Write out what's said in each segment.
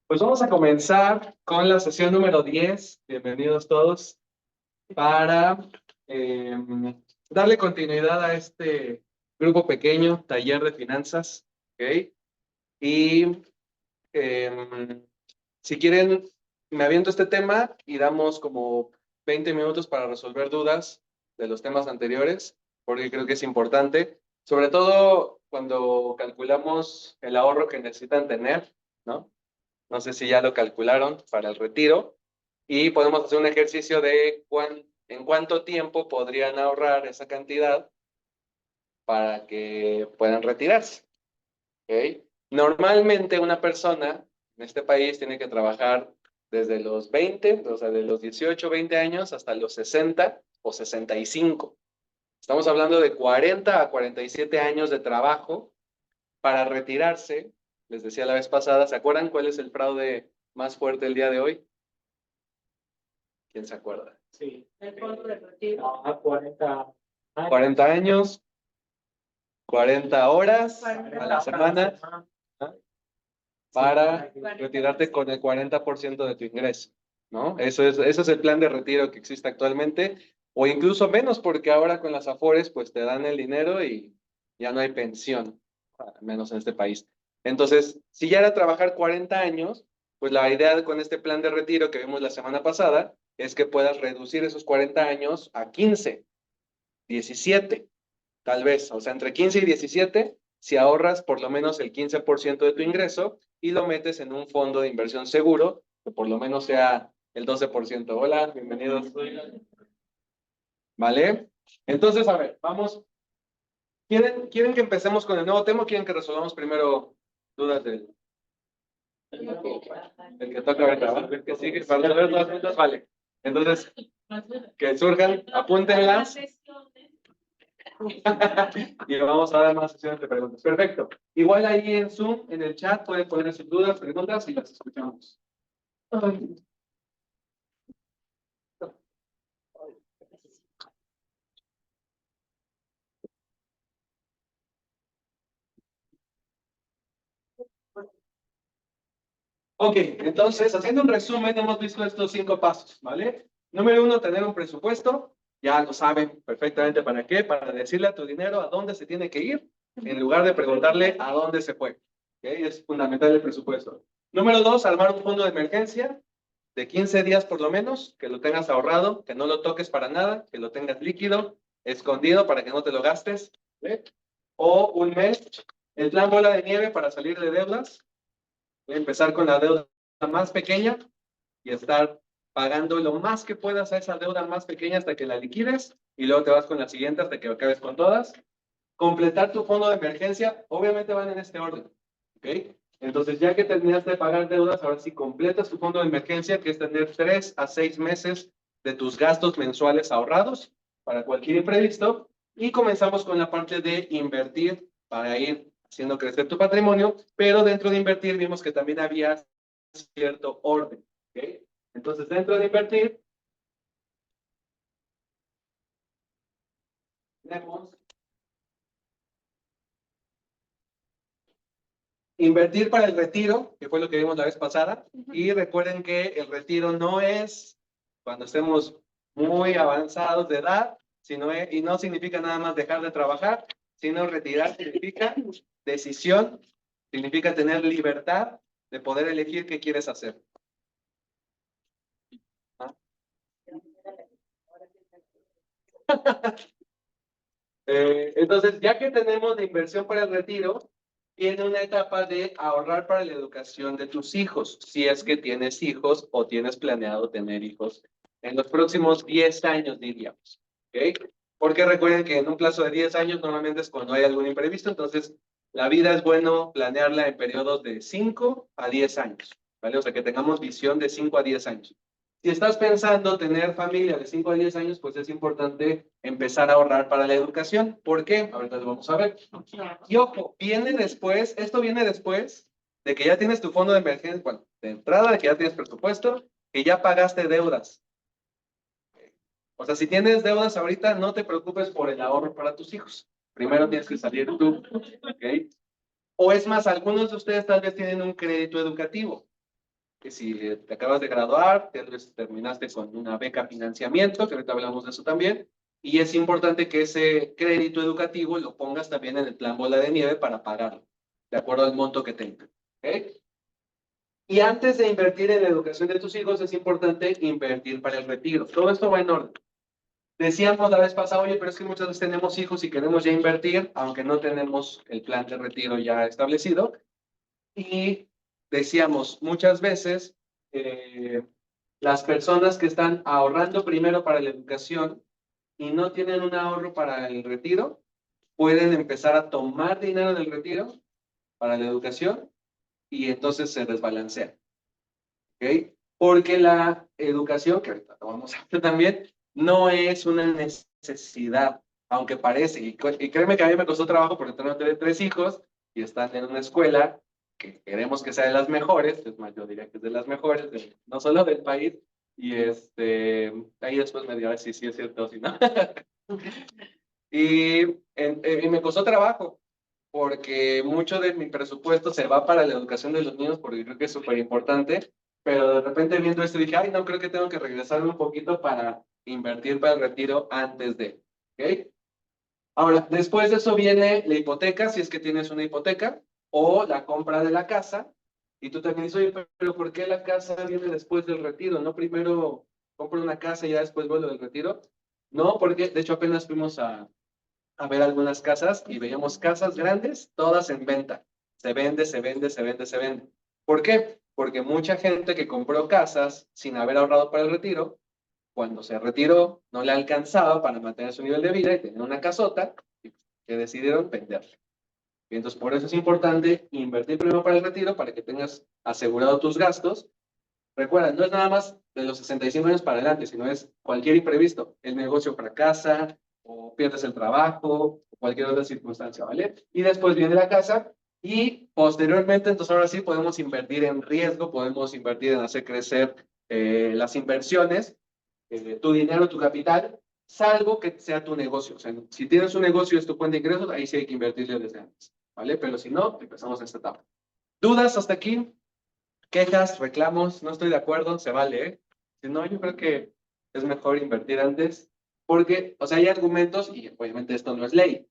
Pues vamos a comenzar con la sesión número 10. Bienvenidos todos para eh, darle continuidad a este grupo pequeño, taller de finanzas. ¿Ok? Y si quieren, me aviento este tema y damos como 20 minutos para resolver dudas de los temas anteriores, porque creo que es importante, sobre todo cuando calculamos el ahorro que necesitan tener, ¿no? No sé si ya lo calcularon para el retiro. Y podemos hacer un ejercicio de en cuánto tiempo podrían ahorrar esa cantidad para que puedan retirarse. ¿Ok? Normalmente una persona en este país tiene que trabajar desde los 20, o sea, de los 18, 20 años hasta los 60 o 65. Estamos hablando de 40 a 47 años de trabajo para retirarse. Les decía la vez pasada, ¿se acuerdan cuál es el fraude más fuerte el día de hoy? ¿Quién se acuerda? Sí. El fondo de retiro. A 40 años. 40 años, 40 horas a la semana para retirarte con el 40% de tu ingreso, ¿no? Eso es el plan de retiro que existe actualmente, o incluso menos, porque ahora con las Afores, pues te dan el dinero y ya no hay pensión, al menos en este país. Entonces, si ya era trabajar 40 años, pues la idea con este plan de retiro que vimos la semana pasada es que puedas reducir esos 40 años a 15, 17, tal vez, o sea, entre 15 y 17, si ahorras por lo menos el 15% de tu ingreso y lo metes en un fondo de inversión seguro, que por lo menos sea el 12%. Hola, bienvenidos. ¿Vale? Entonces, a ver, vamos. ¿Quieren que empecemos con el nuevo tema o quieren que resolvamos primero dudas del el que toca ahorita? ¿Va? Que sigue para resolver todas las dudas? Vale. Entonces, que surjan, apúntenlas. Y vamos a dar más sesiones de preguntas. Perfecto. Igual ahí en Zoom, en el chat, pueden poner sus dudas, preguntas y las escuchamos. Ok, entonces, haciendo un resumen, hemos visto estos 5 pasos, ¿vale? Número 1, tener un presupuesto. Ya lo saben perfectamente para qué, para decirle a tu dinero a dónde se tiene que ir, en lugar de preguntarle a dónde se fue. ¿Ok? Es fundamental el presupuesto. Número 2, armar un fondo de emergencia de 15 días por lo menos, que lo tengas ahorrado, que no lo toques para nada, que lo tengas líquido, escondido para que no te lo gastes. ¿Sí? O un mes, el plan bola de nieve para salir de deudas. Voy a empezar con la deuda más pequeña y estar pagando lo más que puedas a esa deuda más pequeña hasta que la liquides y luego te vas con la siguiente hasta que acabes con todas. Completar tu fondo de emergencia, obviamente van en este orden. ¿Ok? Entonces, ya que terminas de pagar deudas, ahora sí completas tu fondo de emergencia, que es tener 3 a 6 meses de tus gastos mensuales ahorrados para cualquier imprevisto. Y comenzamos con la parte de invertir para ir haciendo crecer tu patrimonio, pero dentro de invertir vimos que también había cierto orden. ¿Ok? Entonces, dentro de invertir, tenemos invertir para el retiro, que fue lo que vimos la vez pasada. Y recuerden que el retiro no es cuando estemos muy avanzados de edad, y no significa nada más dejar de trabajar, sino retirar significa decisión, significa tener libertad de poder elegir qué quieres hacer. ¿Ah? Entonces, ya que tenemos de inversión para el retiro, viene una etapa de ahorrar para la educación de tus hijos, si es que tienes hijos o tienes planeado tener hijos en los próximos 10 años, diríamos. ¿Ok? Porque recuerden que en un plazo de 10 años normalmente es cuando hay algún imprevisto, entonces la vida es bueno planearla en periodos de 5 a 10 años, ¿vale? O sea, que tengamos visión de 5 a 10 años. Si estás pensando tener familia de 5 a 10 años, pues es importante empezar a ahorrar para la educación. ¿Por qué? Ahorita lo vamos a ver. Y ojo, esto viene después de que ya tienes tu fondo de emergencia, bueno, de entrada, de que ya tienes presupuesto, que ya pagaste deudas. O sea, si tienes deudas ahorita, no te preocupes por el ahorro para tus hijos. Primero tienes que salir tú, ¿ok? O es más, algunos de ustedes tal vez tienen un crédito educativo. que si te acabas de graduar, tal vez terminaste con una beca financiamiento, que ahorita hablamos de eso también, y es importante que ese crédito educativo lo pongas también en el plan bola de nieve para pagarlo, de acuerdo al monto que tenga. ¿Ok? Y antes de invertir en la educación de tus hijos, es importante invertir para el retiro. Todo esto va en orden. Decíamos la vez pasada, oye, pero es que muchas veces tenemos hijos y queremos ya invertir, aunque no tenemos el plan de retiro ya establecido. Y decíamos muchas veces, las personas que están ahorrando primero para la educación y no tienen un ahorro para el retiro, pueden empezar a tomar dinero del retiro para la educación y entonces se desbalancea. ¿Ok? Porque la educación, que ahorita lo vamos a hacer también, no es una necesidad, aunque parece. Y créeme que a mí me costó trabajo porque tengo tres hijos y están en una escuela que queremos que sea de las mejores, es más, yo diría que es de las mejores, no solo del país, y ahí después me dirá si sí es cierto o si no. Y me costó trabajo, porque mucho de mi presupuesto se va para la educación de los niños, porque creo que es súper importante, pero de repente viendo esto dije, ay, no, creo que tengo que regresar un poquito para invertir para el retiro antes de, ¿ok? Ahora, después de eso viene la hipoteca, si es que tienes una hipoteca, o la compra de la casa, y tú también dices, oye, pero ¿por qué la casa viene después del retiro? ¿No primero compro una casa y ya después vuelvo del retiro? No, porque de hecho apenas fuimos a ver algunas casas y veíamos casas grandes, todas en venta. Se vende, se vende, se vende, se vende. ¿Por qué? Porque mucha gente que compró casas sin haber ahorrado para el retiro, cuando se retiró, no le alcanzaba para mantener su nivel de vida y tenía una casota que decidieron venderla. Y entonces, por eso es importante invertir primero para el retiro, para que tengas asegurado tus gastos. Recuerda, no es nada más de los 65 años para adelante, sino es cualquier imprevisto. El negocio fracasa, o pierdes el trabajo, o cualquier otra circunstancia, ¿vale? Y después viene la casa y posteriormente, entonces ahora sí podemos invertir en riesgo, podemos invertir en hacer crecer las inversiones, tu dinero, tu capital, salvo que sea tu negocio. O sea, si tienes un negocio y es tu fuente de ingresos, ahí sí hay que invertirle desde antes, ¿vale? Pero si no, empezamos en esta etapa. ¿Dudas hasta aquí? Quejas, reclamos, no estoy de acuerdo, se vale, ¿eh? Si no, yo creo que es mejor invertir antes, porque, o sea, hay argumentos, y obviamente esto no es ley.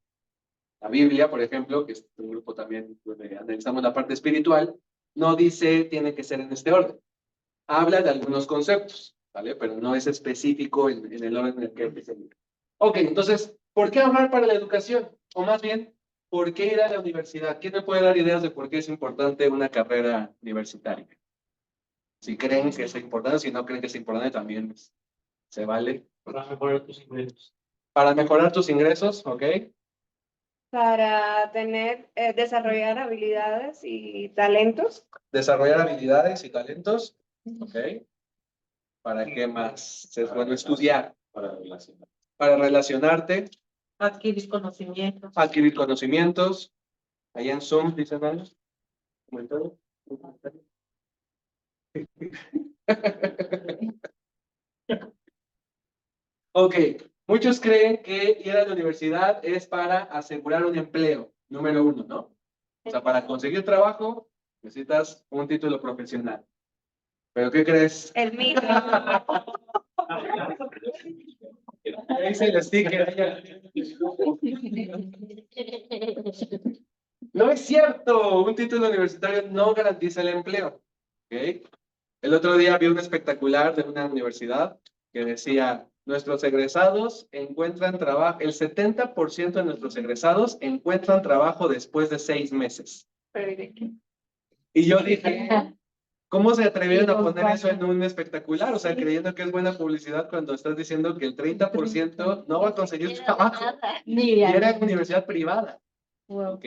La Biblia, por ejemplo, que es un grupo también donde analizamos la parte espiritual, no dice tiene que ser en este orden. Habla de algunos conceptos, ¿vale? Pero no es específico en el orden en el que dice. Ok, entonces, ¿por qué hablar para la educación? O más bien, ¿por qué ir a la universidad? ¿Quién me puede dar ideas de por qué es importante una carrera universitaria? Si creen que es importante, si no creen que es importante, también se vale. Para mejorar tus ingresos. Para mejorar tus ingresos, ¿ok? Para desarrollar habilidades y talentos. Desarrollar habilidades y talentos, ¿ok? ¿Para qué más? Es bueno estudiar. Para relacionarte. Adquirir conocimientos. Adquirir conocimientos. Ahí en Zoom, dicen algo. ¿Comentario? Ok, muchos creen que ir a la universidad es para asegurar un empleo, número uno, ¿no? O sea, para conseguir trabajo necesitas un título profesional. ¿Pero qué crees? El mío. Ahí dice el sticker. No es cierto, un título universitario no garantiza el empleo. ¿Ok? El otro día vi un espectacular de una universidad que decía, nuestros egresados encuentran trabajo, el 70% de nuestros egresados encuentran trabajo después de 6 meses. Y yo dije, ¿cómo se atrevieron a poner eso en un espectacular? O sea, creyendo que es buena publicidad cuando estás diciendo que el 30% no va a conseguir trabajo. Y era en universidad privada. ¿Ok?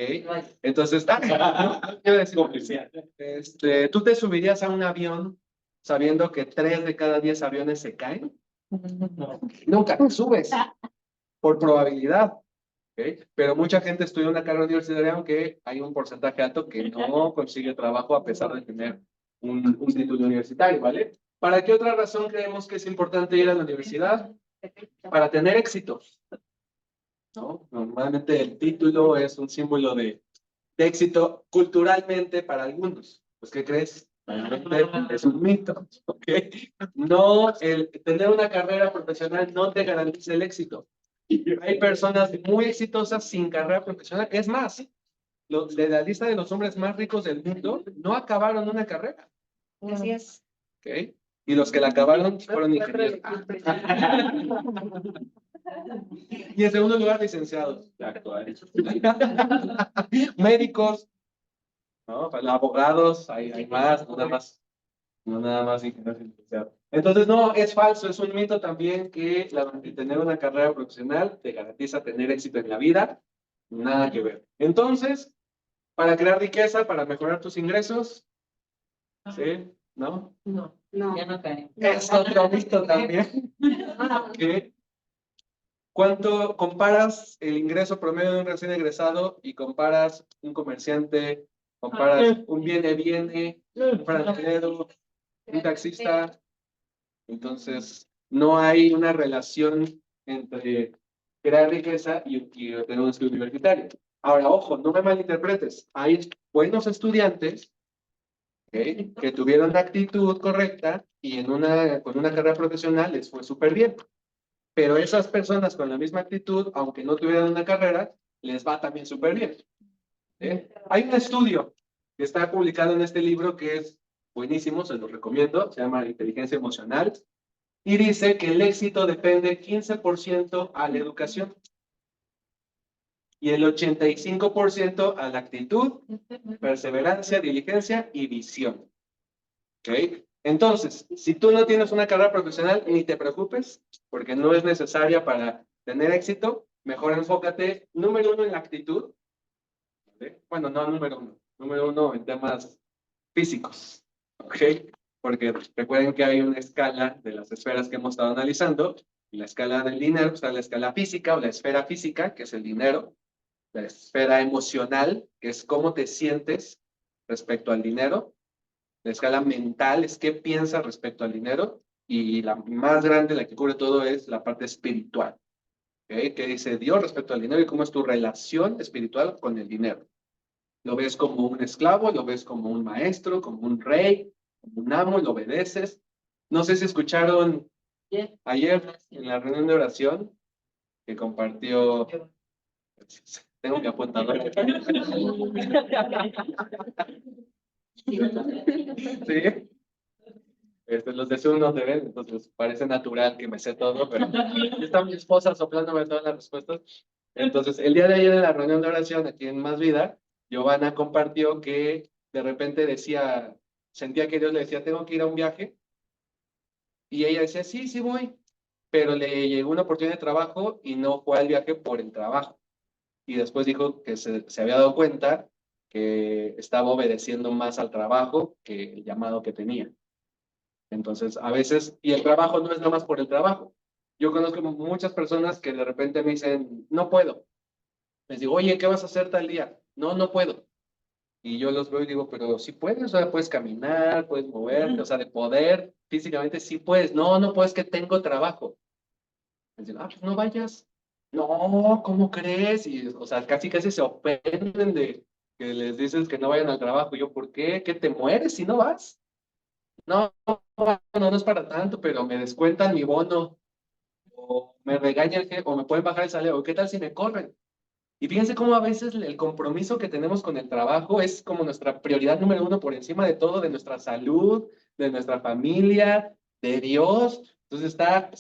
Entonces, no quiero decir, ¿tú te subirías a un avión sabiendo que 3 de cada 10 aviones se caen? No. Nunca te subes, por probabilidad. ¿Ok? Pero mucha gente estudia una carrera universitaria, aunque hay un porcentaje alto que no consigue trabajo a pesar de tener un título universitario, ¿vale? ¿Para qué otra razón creemos que es importante ir a la universidad? Para tener éxito, ¿no? Normalmente el título es un símbolo de éxito culturalmente para algunos. Pues, ¿qué crees? Es un mito, ¿ok? No, el tener una carrera profesional no te garantiza el éxito. Hay personas muy exitosas sin carrera profesional. Es más, de la lista de los hombres más ricos del mundo no acabaron una carrera, Así es. ¿ok? Y los que la acabaron fueron ingenieros. Y en segundo lugar, licenciados. Médicos, ¿no? Abogados, hay más, no nada más ingenieros y licenciados. Entonces, no, es falso, es un mito también que tener una carrera profesional te garantiza tener éxito en la vida. Nada que ver. Entonces, para crear riqueza, para mejorar tus ingresos, ¿sí? ¿No? No, No. ya no cae. Es otro mito también. ¿Qué? ¿Cuánto comparas el ingreso promedio de un recién egresado y comparas un comerciante, comparas un viene, un franquero, un taxista? Entonces, no hay una relación entre crear riqueza y tener un estudio universitario. Ahora, ojo, no me malinterpretes. Hay buenos estudiantes, ¿ok?, que tuvieron la actitud correcta y con una carrera profesional les fue súper bien. Pero esas personas con la misma actitud, aunque no tuvieran una carrera, les va también súper bien. Hay un estudio que está publicado en este libro que es buenísimo, se lo recomiendo, se llama Inteligencia Emocional, y dice que el éxito depende 15% a la educación y el 85% a la actitud, perseverancia, diligencia y visión. ¿Ok? Entonces, si tú no tienes una carrera profesional, ni te preocupes, porque no es necesaria para tener éxito. Mejor enfócate, número uno, en la actitud. ¿Vale? Bueno, no número uno. Número uno en temas físicos. ¿Ok? Porque recuerden que hay una escala de las esferas que hemos estado analizando. Y la escala del dinero está la escala física o la esfera física, que es el dinero. La esfera emocional, que es cómo te sientes respecto al dinero. La escala mental es qué piensas respecto al dinero. Y la más grande, la que cubre todo, es la parte espiritual. ¿Okay? ¿Qué dice Dios respecto al dinero y cómo es tu relación espiritual con el dinero? ¿Lo ves como un esclavo? ¿Lo ves como un maestro? ¿Como un rey? ¿Como un amo? ¿Lo obedeces? No sé si escucharon ayer en la reunión de oración que compartió. Tengo que apuntarlo. Sí. Los de Zoom no te ven, entonces parece natural que me sé todo, pero está mi esposa soplándome todas las respuestas. Entonces, el día de ayer en la reunión de oración aquí en Más Vida, Giovanna compartió que de repente sentía que Dios le decía, tengo que ir a un viaje, y ella decía, sí, sí voy, pero le llegó una oportunidad de trabajo y no fue al viaje por el trabajo. Y después dijo que se había dado cuenta que estaba obedeciendo más al trabajo que el llamado que tenía. Entonces, a veces, y el trabajo no es nada más por el trabajo. Yo conozco muchas personas que de repente me dicen, no puedo. Les digo, oye, ¿qué vas a hacer tal día? No, no puedo. Y yo los veo y digo, pero sí puedes, o sea, puedes caminar, puedes moverte, o sea, de poder, físicamente sí puedes. No, no puedes, que tengo trabajo. Les digo, pues no vayas. No, ¿cómo crees? Y, o sea, casi se ofenden de que les dices que no vayan al trabajo. Y yo, ¿por qué? ¿Qué te mueres si no vas? No, no es para tanto, pero me descuentan mi bono, o me regaña el jefe, o me pueden bajar el salario, o qué tal si me corren. Y fíjense cómo a veces el compromiso que tenemos con el trabajo es como nuestra prioridad número uno por encima de todo, de nuestra salud, de nuestra familia, de Dios. Entonces está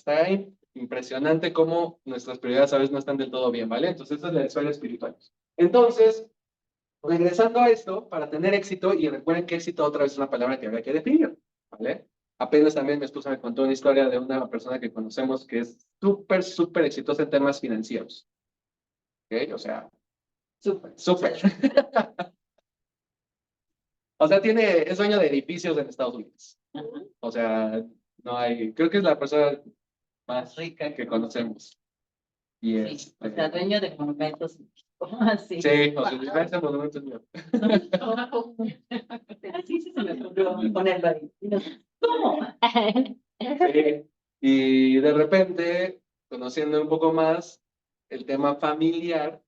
impresionante cómo nuestras prioridades a veces no están del todo bien, ¿vale? Entonces esa es la esfera espiritual. Entonces, regresando a esto, para tener éxito, y recuerden que éxito otra vez es una palabra que habría que definir, ¿vale? Apenas también mi esposa me contó una historia de una persona que conocemos que es súper, súper exitosa en temas financieros. ¿Ok? O sea, súper, súper. O sea, es dueño de edificios en Estados Unidos. O sea, no hay, creo que es la persona más rica que conocemos. Y Sí, o sea, dueño de monumentos. Así. Sí, o sea, ese monumento es mío. Así se me ocurrió ponerlo ahí. ¿Cómo? Sí. Y de repente, conociendo un poco más, el tema familiar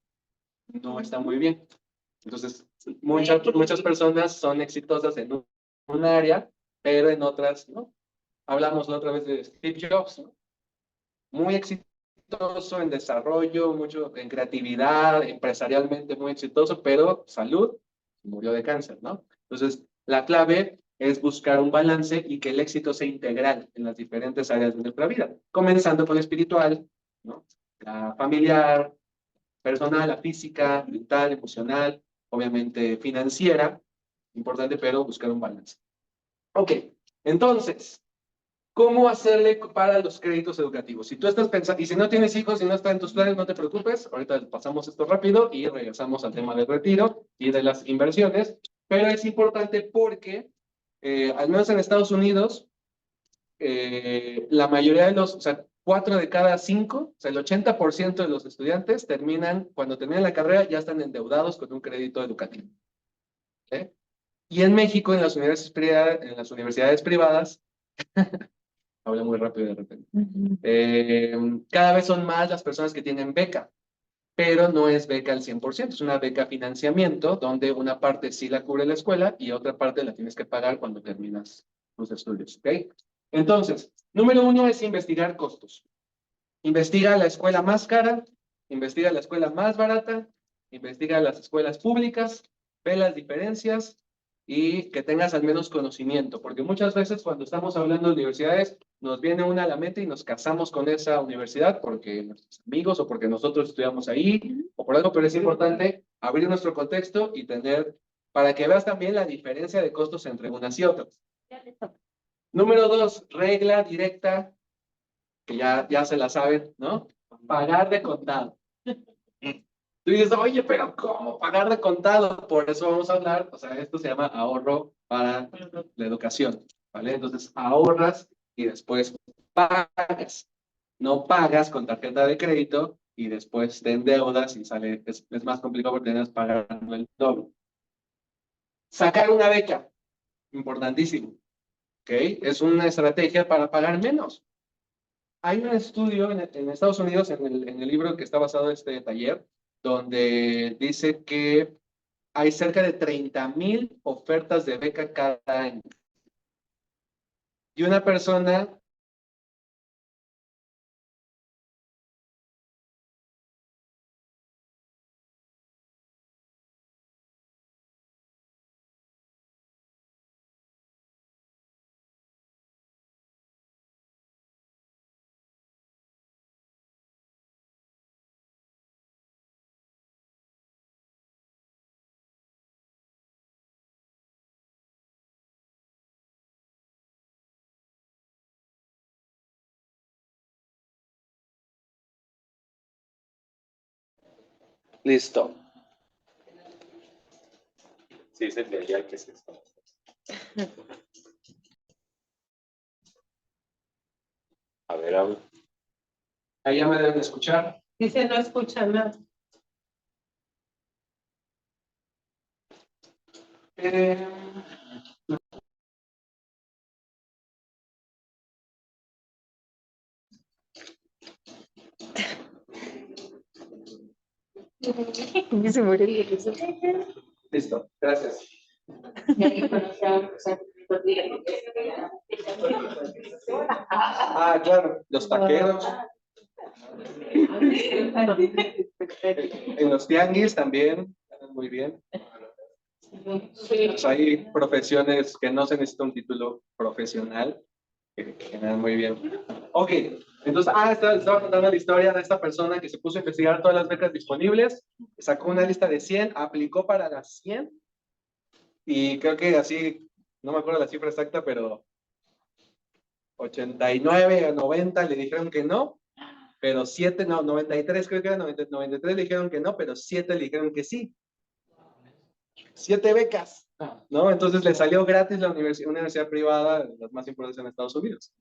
no está muy bien. Entonces, muchas personas son exitosas en un área, pero en otras, ¿no? Hablamos la otra vez de Steve Jobs, ¿no? Muy exitoso en desarrollo, mucho en creatividad, empresarialmente muy exitoso, pero salud, murió de cáncer, ¿no? Entonces, la clave es buscar un balance y que el éxito sea integral en las diferentes áreas de nuestra vida, comenzando con la espiritual, ¿no? La familiar, personal, la física, mental, emocional, obviamente financiera, importante, pero buscar un balance. Ok, entonces, ¿cómo hacerle para los créditos educativos? Si tú estás pensando, y si no tienes hijos y no está en tus planes, no te preocupes, ahorita pasamos esto rápido y regresamos al tema del retiro y de las inversiones, pero es importante porque, al menos en Estados Unidos, la mayoría de los, o sea, 4 de cada 5, o sea, el 80% de los estudiantes terminan, cuando terminan la carrera, ya están endeudados con un crédito educativo. ¿Eh? Y en México, en las universidades privadas, hablo muy rápido de repente, cada vez son más las personas que tienen beca, pero no es beca al 100%, es una beca financiamiento, donde una parte sí la cubre la escuela y otra parte la tienes que pagar cuando terminas tus estudios, ¿ok? Entonces, número 1 es investigar costos. Investiga la escuela más cara, investiga la escuela más barata, investiga las escuelas públicas, ve las diferencias y que tengas al menos conocimiento, porque muchas veces cuando estamos hablando de universidades, nos viene una a la mente y nos casamos con esa universidad porque nuestros amigos o porque nosotros estudiamos ahí o por algo, pero es importante abrir nuestro contexto y tener, para que veas también la diferencia de costos entre unas y otras. Número 2, regla directa, que ya se la saben, ¿no? Pagar de contado. Tú dices, oye, pero ¿cómo pagar de contado? Por eso vamos a hablar, o sea, esto se llama ahorro para la educación, ¿vale? Entonces, ahorras y después pagas. No pagas con tarjeta de crédito y después te endeudas y sale, es más complicado porque tienes que pagar el doble. Sacar una beca, importantísimo, ¿ok? Es una estrategia para pagar menos. Hay un estudio en Estados Unidos, en el libro que está basado en este taller, donde dice que hay cerca de 30,000 ofertas de beca cada año. Y una persona listo. Sí, es el de allá que es esto. A ver, habla. Ahí ya me deben de escuchar. Dice, no escucha nada. Eh, Se murió el viejito. listo, gracias. Ah, claro, los taqueros. En los tianguis también, muy bien. Pues hay profesiones que no se necesita un título profesional, que ganan muy bien. Ok, entonces, estaba contando la historia de esta persona que se puso a investigar todas las becas disponibles, sacó una lista de 100, aplicó para las 100, y creo que así, no me acuerdo la cifra exacta, pero 89 o 90 le dijeron que no, pero 7, no, 93, creo que era 93 le dijeron que no, pero 7 le dijeron que sí. 7 becas, ¿no? Entonces le salió gratis la universidad privada, las más importantes en Estados Unidos.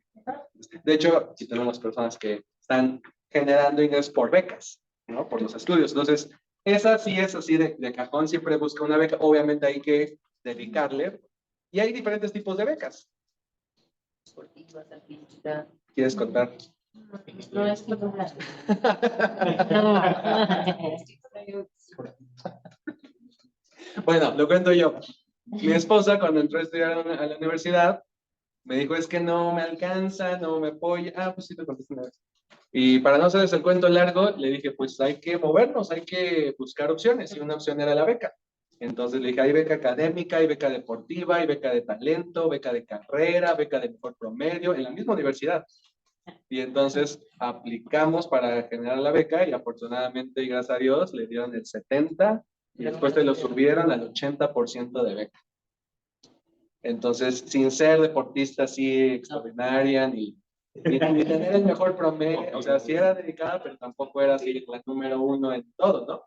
De hecho, sí tenemos personas que están generando ingresos por becas, ¿no? Por los estudios. Entonces, esa sí es así de cajón, siempre busca una beca. Obviamente hay que dedicarle. Y hay diferentes tipos de becas. ¿Quieres contar? No es que no. Bueno, lo cuento yo. Mi esposa, cuando entró a estudiar a la universidad, me dijo, es que no me alcanza, no me apoya. Ah, pues sí, te contesté una vez. Y para no hacerles el cuento largo, le dije, pues hay que movernos, hay que buscar opciones. Y una opción era la beca. Entonces le dije, hay beca académica, hay beca deportiva, hay beca de talento, beca de carrera, beca de mejor promedio, en la misma universidad. Y entonces aplicamos para generar la beca y afortunadamente, y gracias a Dios, le dieron el 70 y después te lo subieron al 80% de beca. Entonces, sin ser deportista así extraordinaria, ni tener el mejor promedio, o sea, sí era dedicada, pero tampoco era así la número uno en todo, ¿no?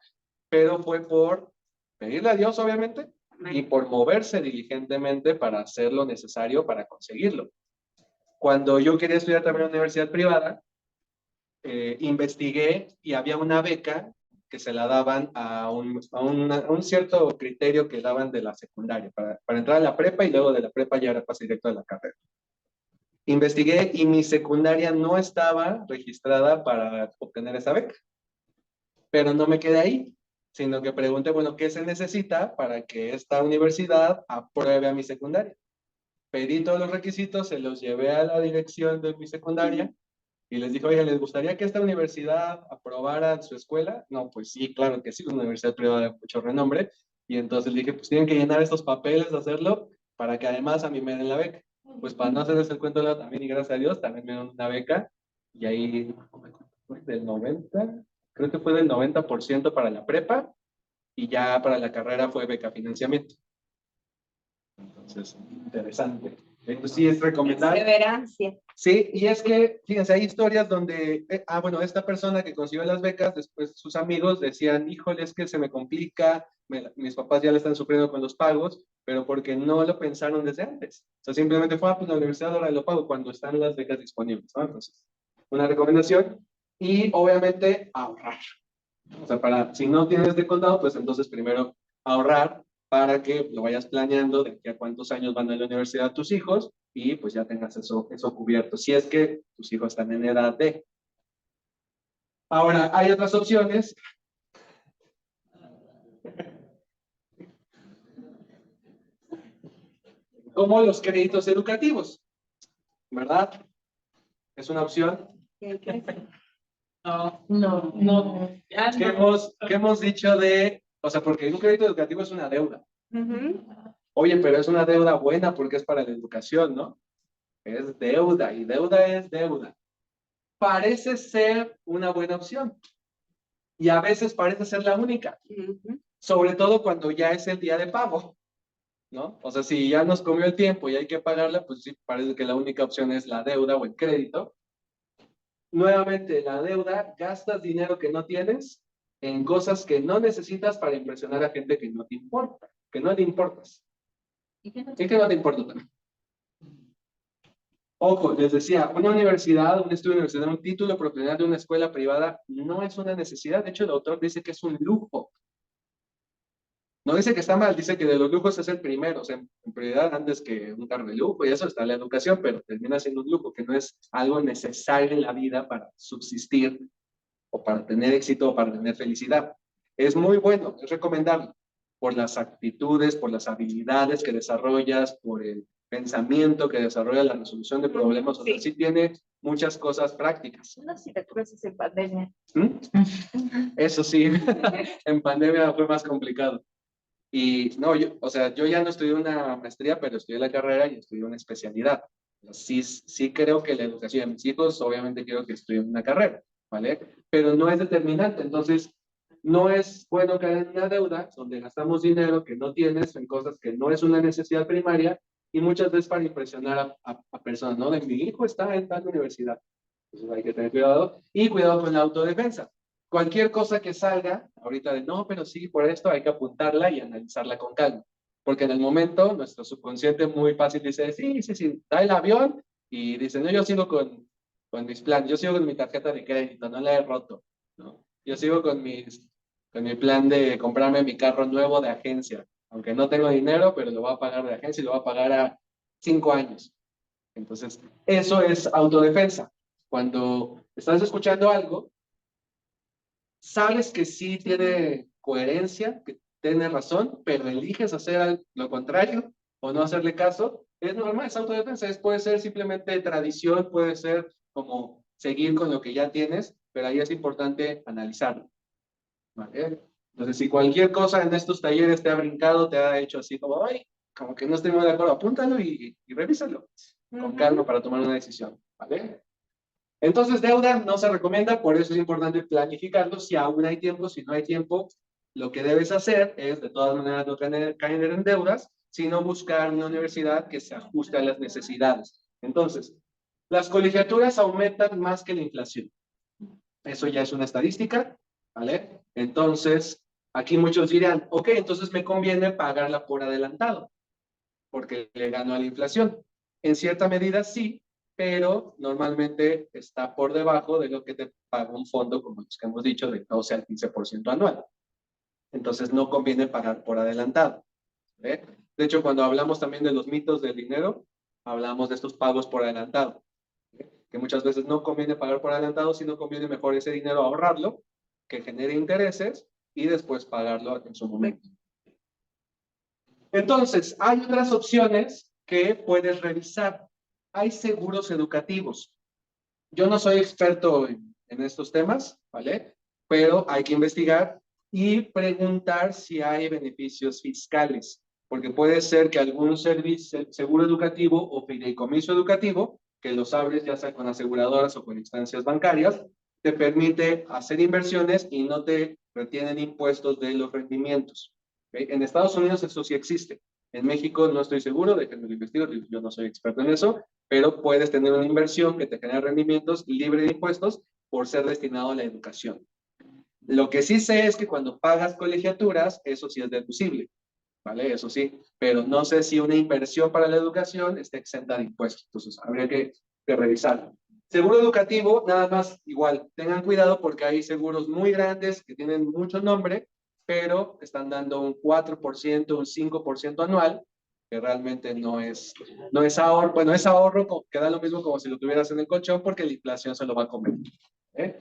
Pero fue por pedirle a Dios, obviamente, y por moverse diligentemente para hacer lo necesario para conseguirlo. Cuando yo quería estudiar también en una universidad privada, investigué y había una beca que se la daban a un cierto criterio que daban de la secundaria, para entrar a la prepa y luego de la prepa ya era pase directo a la carrera. Investigué y mi secundaria no estaba registrada para obtener esa beca, pero no me quedé ahí, sino que pregunté, bueno, ¿qué se necesita para que esta universidad apruebe a mi secundaria? Pedí todos los requisitos, se los llevé a la dirección de mi secundaria y les dije, oye, ¿les gustaría que esta universidad aprobara su escuela? No, pues sí, claro que sí, una universidad privada de mucho renombre. Y entonces dije, pues tienen que llenar estos papeles, hacerlo, para que además a mí me den la beca. Pues para no hacerles el cuento largo también, y gracias a Dios, también me dieron una beca. Y ahí, del 90, creo que fue del 90% para la prepa, y ya para la carrera fue beca financiamiento. Entonces, interesante. Entonces, sí es recomendable. Perseverancia. Sí, y es que, fíjense, hay historias donde, bueno, esta persona que consiguió las becas, después sus amigos decían, híjole, es que se me complica, mis papás ya le están sufriendo con los pagos, pero porque no lo pensaron desde antes. O sea, simplemente fue, pues la universidad ahora lo pago cuando están las becas disponibles, ¿no? Entonces, una recomendación y obviamente ahorrar. O sea, si no tienes de contado, pues entonces primero ahorrar para que lo vayas planeando de aquí a cuántos años van a la universidad tus hijos y pues ya tengas eso cubierto, si es que tus hijos están en edad de. Ahora, hay otras opciones. Como los créditos educativos, ¿verdad? Es una opción. No. ¿Qué hemos dicho de, o sea, porque un crédito educativo es una deuda? Oye, pero es una deuda buena porque es para la educación, ¿no? Es deuda y deuda es deuda. Parece ser una buena opción y a veces parece ser la única, sobre todo cuando ya es el día de pago, ¿no? O sea, si ya nos comió el tiempo y hay que pagarla, pues sí, parece que la única opción es la deuda o el crédito. Nuevamente, la deuda, gastas dinero que no tienes en cosas que no necesitas para impresionar a gente que no te importa, que no te importas. Y que no te importa también. Ojo, les decía, una universidad, un estudio universitario, un título profesional de una escuela privada no es una necesidad. De hecho, el autor dice que es un lujo. No dice que está mal, dice que de los lujos es el primero, o sea, en prioridad antes que un carro de lujo y eso está la educación, pero termina siendo un lujo que no es algo necesario en la vida para subsistir o para tener éxito o para tener felicidad. Es muy bueno, es recomendable por las actitudes, por las habilidades que desarrollas, por el pensamiento que desarrolla la resolución de problemas, o sea, sí tiene muchas cosas prácticas. No sé si te acuerdas en pandemia. Eso sí, en pandemia fue más complicado. Y no, o sea, yo ya no estudié una maestría, pero estudié la carrera y estudié una especialidad. Sí creo que la educación de mis hijos, obviamente quiero que estudien una carrera, ¿vale? Pero no es determinante, entonces no es bueno caer en una deuda donde gastamos dinero que no tienes en cosas que no es una necesidad primaria y muchas veces para impresionar a personas, ¿no? De mi hijo está en tal universidad. Entonces hay que tener cuidado y cuidado con la autodefensa. Cualquier cosa que salga, ahorita de no, pero sí, por esto hay que apuntarla y analizarla con calma. Porque en el momento nuestro subconsciente muy fácil dice, sí, da el avión y dice, no, yo sigo con mis planes, yo sigo con mi tarjeta de crédito, no la he roto, ¿no? Yo sigo con mi plan de comprarme mi carro nuevo de agencia, aunque no tengo dinero, pero lo voy a pagar de agencia y lo voy a pagar a 5 años. Entonces, eso es autodefensa. Cuando estás escuchando algo, sabes que sí tiene coherencia, que tienes razón, pero eliges hacer lo contrario o no hacerle caso, es normal, es autodefensa, puede ser simplemente tradición, puede ser como seguir con lo que ya tienes, pero ahí es importante analizarlo. ¿Vale? Entonces, si cualquier cosa en estos talleres te ha brincado, te ha hecho así como, ay, como que no estoy muy de acuerdo, apúntalo y revísalo con calma para tomar una decisión. ¿Vale? Entonces, deuda no se recomienda, por eso es importante planificarlo. Si aún hay tiempo, si no hay tiempo, lo que debes hacer es, de todas maneras, no caer en deudas, sino buscar una universidad que se ajuste a las necesidades. Entonces, las colegiaturas aumentan más que la inflación. Eso ya es una estadística, ¿vale? Entonces, aquí muchos dirán, ok, entonces me conviene pagarla por adelantado, porque le gano a la inflación. En cierta medida sí, pero normalmente está por debajo de lo que te paga un fondo, como los que hemos dicho, de 12 al 15% anual. Entonces no conviene pagar por adelantado. ¿Eh? De hecho, cuando hablamos también de los mitos del dinero, hablamos de estos pagos por adelantado, que muchas veces no conviene pagar por adelantado, sino conviene mejor ese dinero ahorrarlo, que genere intereses y después pagarlo en su momento. Entonces, hay otras opciones que puedes revisar. Hay seguros educativos. Yo no soy experto en estos temas, ¿vale? Pero hay que investigar y preguntar si hay beneficios fiscales, porque puede ser que algún servicio, seguro educativo o fideicomiso educativo, que los abres ya sea con aseguradoras o con instancias bancarias, te permite hacer inversiones y no te retienen impuestos de los rendimientos. ¿Okay? En Estados Unidos eso sí existe. En México no estoy seguro, déjenme lo investigo, yo no soy experto en eso, pero puedes tener una inversión que te genera rendimientos libre de impuestos por ser destinado a la educación. Lo que sí sé es que cuando pagas colegiaturas, eso sí es deducible, ¿vale? Eso sí, pero no sé si una inversión para la educación está exenta de impuestos, entonces habría que revisarlo. Seguro educativo, nada más igual, tengan cuidado porque hay seguros muy grandes que tienen mucho nombre, pero están dando un 4%, un 5% anual, que realmente no es ahorro, bueno, es ahorro que da lo mismo como si lo tuvieras en el colchón porque la inflación se lo va a comer. ¿Eh?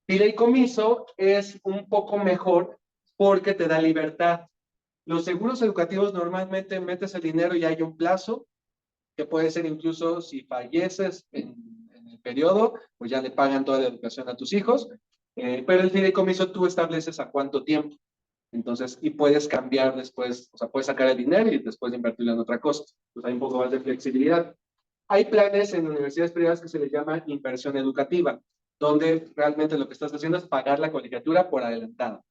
Fideicomiso es un poco mejor porque te da libertad. Los seguros educativos normalmente metes el dinero y hay un plazo, que puede ser incluso si falleces en el periodo, pues ya le pagan toda la educación a tus hijos, pero el fideicomiso tú estableces a cuánto tiempo. Entonces, y puedes cambiar después, o sea, puedes sacar el dinero y después invertirlo en otra cosa. Pues hay un poco más de flexibilidad. Hay planes en universidades privadas que se les llama inversión educativa, donde realmente lo que estás haciendo es pagar la colegiatura por adelantado.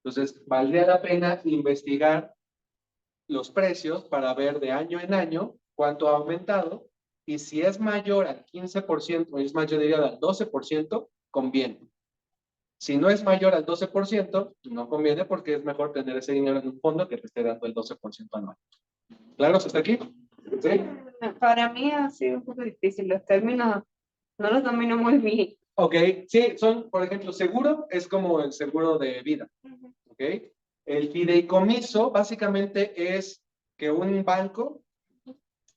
Entonces, valdría la pena investigar los precios para ver de año en año cuánto ha aumentado y si es mayor al 15%, es mayor, diría, al 12%, conviene. Si no es mayor al 12%, no conviene porque es mejor tener ese dinero en un fondo que te esté dando el 12% anual. ¿Claro? ¿Hasta aquí? ¿Sí? Para mí ha sido un poco difícil. Los términos no los domino muy bien. Ok, sí, son, por ejemplo, seguro es como el seguro de vida. Ok. El fideicomiso básicamente es que un banco,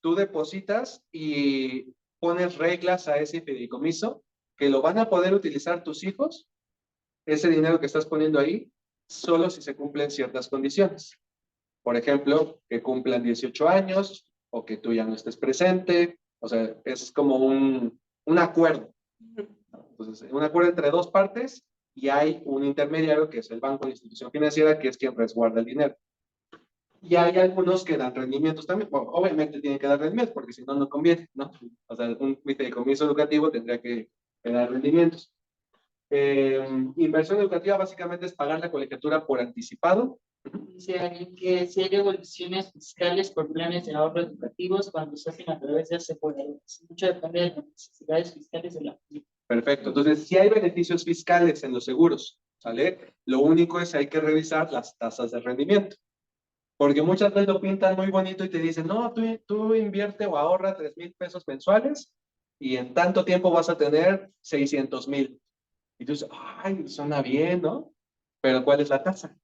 tú depositas y pones reglas a ese fideicomiso que lo van a poder utilizar tus hijos, ese dinero que estás poniendo ahí, solo si se cumplen ciertas condiciones. Por ejemplo, que cumplan 18 años o que tú ya no estés presente. O sea, es como un acuerdo. Entonces, un acuerdo entre dos partes y hay un intermediario que es el banco de institución financiera que es quien resguarda el dinero. Y hay algunos que dan rendimientos también. Bueno, obviamente tienen que dar rendimientos porque si no, no conviene, ¿no? O sea, un fideicomiso educativo tendría que dar rendimientos. Inversión educativa básicamente es pagar la colegiatura por anticipado. Dice alguien que si hay devoluciones fiscales por planes de ahorro educativos cuando se hacen a través de aseguradoras. Mucho depende de las necesidades fiscales de la familia. Perfecto. Entonces, si hay beneficios fiscales en los seguros, ¿sale? Lo único es que hay que revisar las tasas de rendimiento. Porque muchas veces lo pintan muy bonito y te dicen, no, tú invierte o ahorra 3,000 pesos mensuales y en tanto tiempo vas a tener 600,000. Y tú dices, ay, suena bien, ¿no? Pero ¿cuál es la tasa?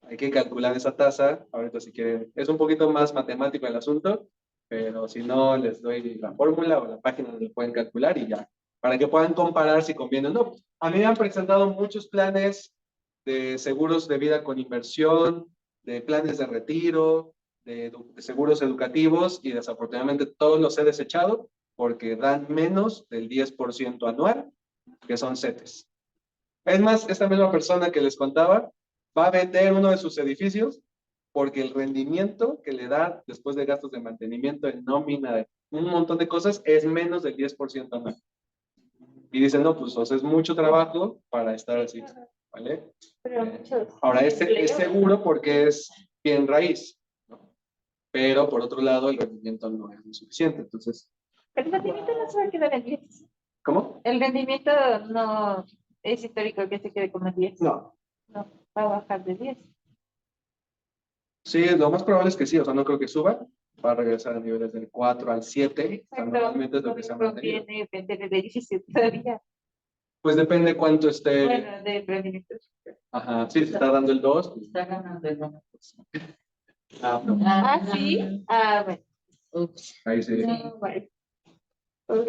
Hay que calcular esa tasa. Ahorita si quieren, es un poquito más matemático el asunto, pero si no, les doy la fórmula o la página donde pueden calcular y ya, para que puedan comparar si conviene o no. A mí me han presentado muchos planes de seguros de vida con inversión, de planes de retiro, de seguros educativos, y desafortunadamente todos los he desechado porque dan menos del 10% anual, que son CETES. Es más, esta misma persona que les contaba va a vender uno de sus edificios porque el rendimiento que le da después de gastos de mantenimiento, en nómina, de un montón de cosas, es menos del 10% anual. Y dicen, no, pues o sea, es mucho trabajo para estar así, ¿vale? Ahora, este es seguro porque es bien raíz, ¿no? Pero por otro lado, el rendimiento no es lo suficiente. Entonces, El rendimiento no se va a quedar en 10. ¿cómo? El rendimiento no es histórico que se quede como 10. No. No, va a bajar de 10. Sí, lo más probable es que sí, o sea, no creo que suba, va a regresar a niveles del 4 al 7, o sea, normalmente es lo que se ha mantenido. Conviene vender el edificio todavía. Pues depende cuánto esté. Bueno, de rendimiento. Ajá, sí, se está dando el 2. Pues, Está ganando el 1%. no, Sí. Ah, bueno. Ups. ahí sí. No, bueno. Ok.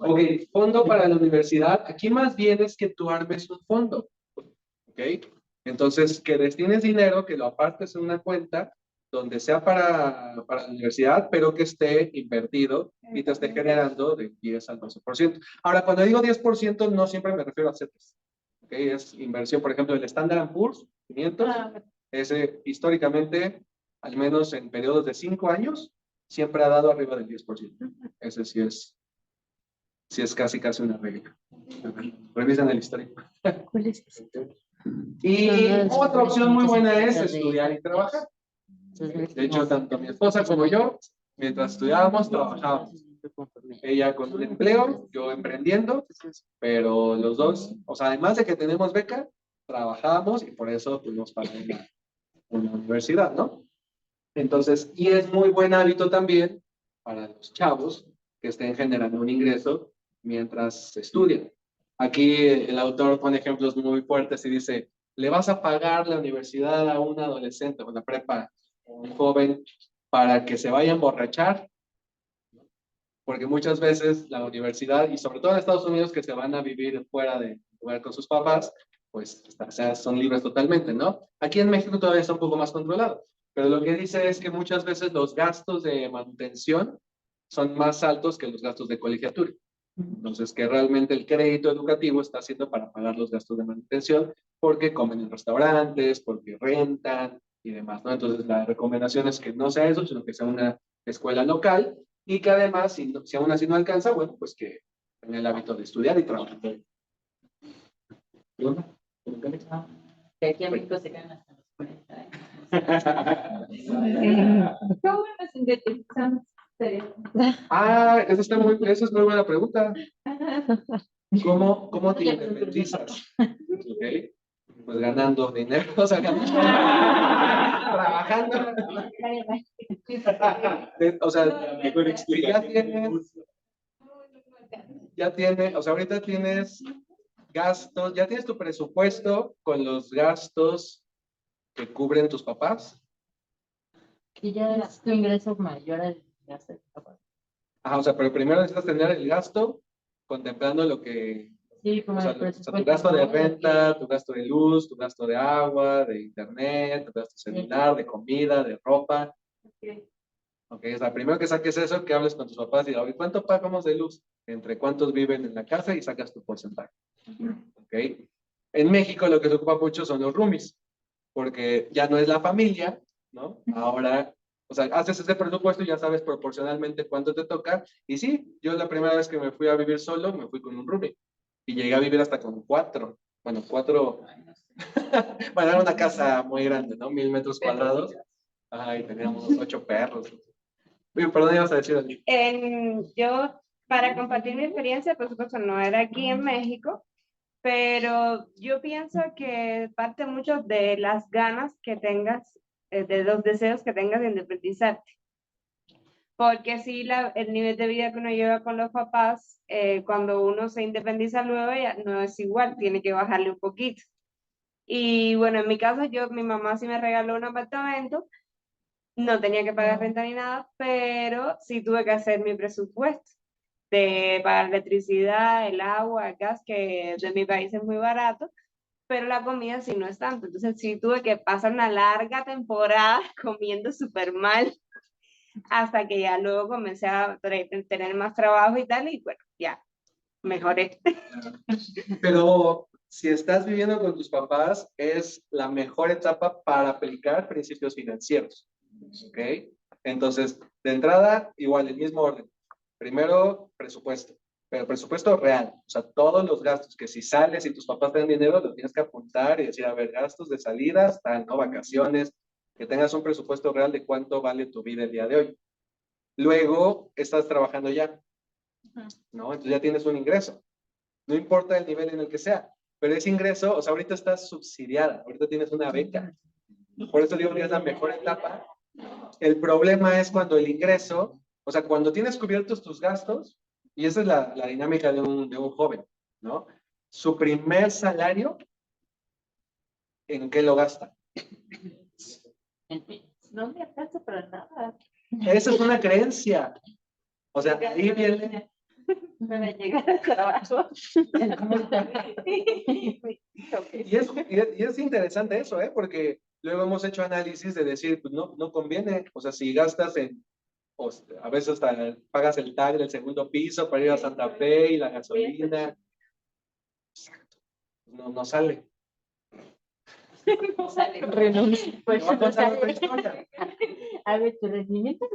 Ok, fondo para la universidad. Aquí más bien es que tú armes un fondo. ¿Ok? Entonces, que destines dinero, que lo apartes en una cuenta donde sea para la universidad, pero que esté invertido y te esté generando de 10 al 12%. Ahora, cuando digo 10%, no siempre me refiero a CETES. ¿Ok? Es inversión, por ejemplo, el Standard & Poor's 500. Ese históricamente, al menos en periodos de 5 años, siempre ha dado arriba del 10%. Ese sí es casi una regla. Revisan el histórico. ¿Cuál es ese? Y No, otra opción muy buena es la de- estudiar y trabajar. De hecho, tanto mi esposa como yo, mientras estudiábamos, trabajábamos. Ella con un empleo, yo emprendiendo, pero los dos, o sea, además de que tenemos beca, trabajábamos y por eso tuvimos para una universidad, ¿no? Entonces, y es muy buen hábito también para los chavos que estén generando un ingreso mientras estudian. Aquí el autor pone ejemplos muy fuertes y dice, le vas a pagar la universidad a un adolescente o la prepa o un joven para que se vaya a emborrachar, porque muchas veces la universidad, y sobre todo en Estados Unidos que se van a vivir fuera de lugar con sus papás, pues o sea, son libres totalmente, ¿no? Aquí en México todavía está un poco más controlado, pero lo que dice es que muchas veces los gastos de manutención son más altos que los gastos de colegiatura. Entonces, que realmente el crédito educativo está haciendo para pagar los gastos de manutención porque comen en restaurantes, porque rentan y demás, ¿no? Entonces, la recomendación es que no sea eso, sino que sea una escuela local y que además, si aún así no alcanza, bueno, pues que tenga el hábito de estudiar y trabajar. Que aquí en México se ganan hasta los 40 años. ¿Cómo nos sintetizamos? Ah, esa es muy buena pregunta. ¿Cómo te independizas? ¿Ok? Pues ganando dinero, o sea, trabajando. O sea, o sea, ahorita tienes gastos, ya tienes tu presupuesto con los gastos que cubren tus papás. Que ya es tu ingreso mayor al gasto de tu papá. Ajá, o sea, pero primero necesitas tener el gasto contemplando lo que, Sí, como o sea, el tu presupuesto, gasto de ¿no? renta, tu gasto de luz, tu gasto de agua, de internet, tu gasto celular, de comida, de ropa. Ok, o sea, primero que saques eso, que hables con tus papás y digas, ¿cuánto pagamos de luz? Entre cuántos viven en la casa y sacas tu porcentaje. Ok. En México lo que se ocupa mucho son los roomies, porque ya no es la familia, ¿no? Ahora, o sea, haces ese presupuesto y ya sabes proporcionalmente cuánto te toca. Y sí, yo la primera vez que me fui a vivir solo, me fui con un roomie. Y llegué a vivir hasta con 4. Bueno, 4. Bueno, era una casa muy grande, ¿no? 1000 metros cuadrados. Ajá, y teníamos 8 perros. Uy, perdón, ibas a decir algo. Yo, para compartir mi experiencia, por supuesto, no era aquí en México, pero yo pienso que parte mucho de las ganas que tengas, de los deseos que tengas de independizarte. Porque sí, el nivel de vida que uno lleva con los papás, cuando uno se independiza luego, ya no es igual, tiene que bajarle un poquito. Y bueno, en mi caso, mi mamá sí me regaló un apartamento, no tenía que pagar renta ni nada, pero sí tuve que hacer mi presupuesto de pagar electricidad, el agua, el gas, que de mi país es muy barato, pero la comida sí no es tanto. Entonces sí tuve que pasar una larga temporada comiendo súper mal hasta que ya luego comencé a tener más trabajo y tal, y bueno, ya mejoré. Pero si estás viviendo con tus papás, es la mejor etapa para aplicar principios financieros. ¿Ok? Entonces, de entrada, igual, el mismo orden. Primero, presupuesto, pero presupuesto real. O sea, todos los gastos que si sales y tus papás te dan dinero, lo tienes que apuntar y decir, a ver, gastos de salidas, tal, ¿no? Vacaciones, que tengas un presupuesto real de cuánto vale tu vida el día de hoy. Luego, estás trabajando ya, ¿no? Entonces ya tienes un ingreso. No importa el nivel en el que sea, pero ese ingreso, o sea, ahorita estás subsidiada, ahorita tienes una beca. Por eso digo que es la mejor etapa. El problema es cuando el ingreso, o sea, cuando tienes cubiertos tus gastos, y esa es la dinámica de un joven, ¿no? Su primer salario, ¿en qué lo gasta? No me alcanza para nada. Esa es una creencia. O sea, ahí viene. Para llegar al trabajo. Y es interesante eso, ¿eh? Porque luego hemos hecho análisis de decir, pues no, no conviene. O sea, si gastas en, o sea, a veces hasta pagas el tag del segundo piso para ir a Santa Fe y la gasolina. Exacto. No, no sale. No sale. Renuncia. Te Pues voy a no contar otra sale. historia. A ver, tu rendimiento.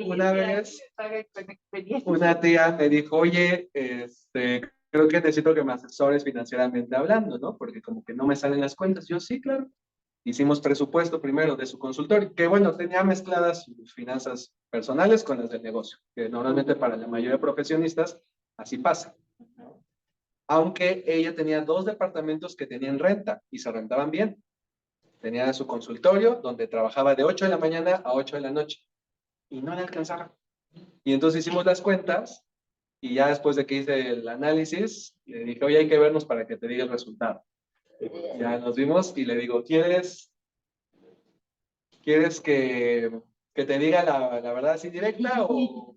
Una vez, Paga con experiencia. una tía me dijo, oye, creo que necesito que me asesores financieramente hablando, ¿no? Porque como que no me salen las cuentas. Yo, sí, claro. Hicimos presupuesto primero de su consultorio, que bueno, tenía mezcladas sus finanzas personales con las del negocio, que normalmente para la mayoría de profesionistas así pasa. Aunque ella tenía 2 departamentos que tenían renta y se rentaban bien. Tenía su consultorio donde trabajaba de 8 de la mañana a 8 de la noche y no le alcanzaba. Y entonces hicimos las cuentas y ya después de que hice el análisis, le dije, oye, hay que vernos para que te diga el resultado. Ya nos vimos y le digo, ¿quieres que te diga la verdad así directa o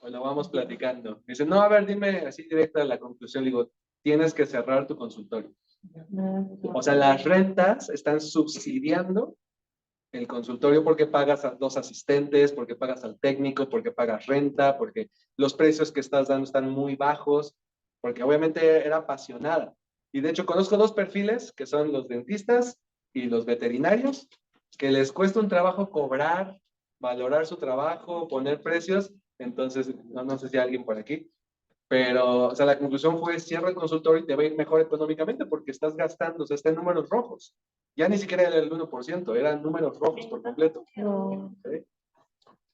lo vamos platicando? Dice, no, a ver, dime así directa la conclusión. Le digo, tienes que cerrar tu consultorio. O sea, las rentas están subsidiando el consultorio porque pagas a 2 asistentes, porque pagas al técnico, porque pagas renta, porque los precios que estás dando están muy bajos, porque obviamente era apasionada. Y de hecho conozco 2 perfiles que son los dentistas y los veterinarios, que les cuesta un trabajo cobrar, valorar su trabajo, poner precios. Entonces, no sé si hay alguien por aquí, pero, o sea, la conclusión fue, cierra el consultorio y te va a ir mejor económicamente porque estás gastando, o sea, está en números rojos. Ya ni siquiera era el 1%, eran números rojos por completo. No. ¿Sí?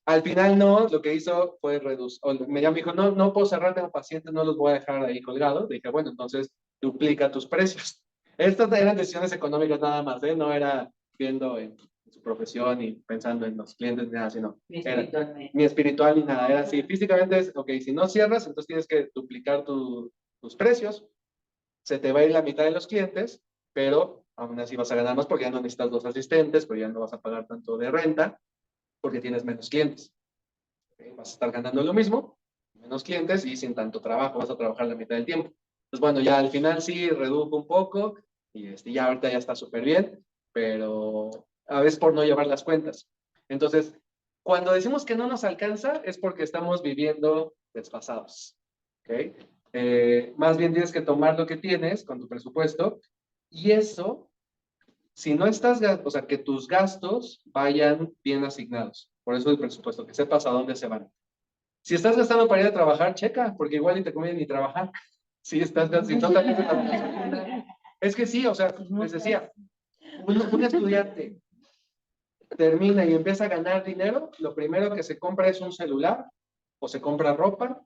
Al final no, lo que hizo fue reducir, me dijo, no, no puedo cerrar, tengo pacientes, no los voy a dejar ahí colgados. Dije, bueno, entonces duplica tus precios. Estas eran decisiones económicas nada más, ¿eh? No era viendo en su profesión y pensando en los clientes ni nada, sino ni espiritual ni nada, era así. Físicamente es, ok, si no cierras, entonces tienes que duplicar tus precios, se te va a ir la mitad de los clientes, pero aún así vas a ganar más porque ya no necesitas 2 asistentes, pero ya no vas a pagar tanto de renta porque tienes menos clientes. ¿Okay? Vas a estar ganando lo mismo, menos clientes y sin tanto trabajo, vas a trabajar la mitad del tiempo. Entonces, bueno, ya al final sí redujo un poco y ya ahorita ya está súper bien, pero a veces por no llevar las cuentas. Entonces, cuando decimos que no nos alcanza es porque estamos viviendo desfasados. ¿Okay? Más bien tienes que tomar lo que tienes con tu presupuesto y eso, si no estás, o sea, que tus gastos vayan bien asignados. Por eso el presupuesto, que sepas a dónde se van. Si estás gastando para ir a trabajar, checa, porque igual ni te conviene ni trabajar. Si estás gastando, también es que sí, o sea, les decía, un estudiante termina y empieza a ganar dinero, lo primero que se compra es un celular o se compra ropa,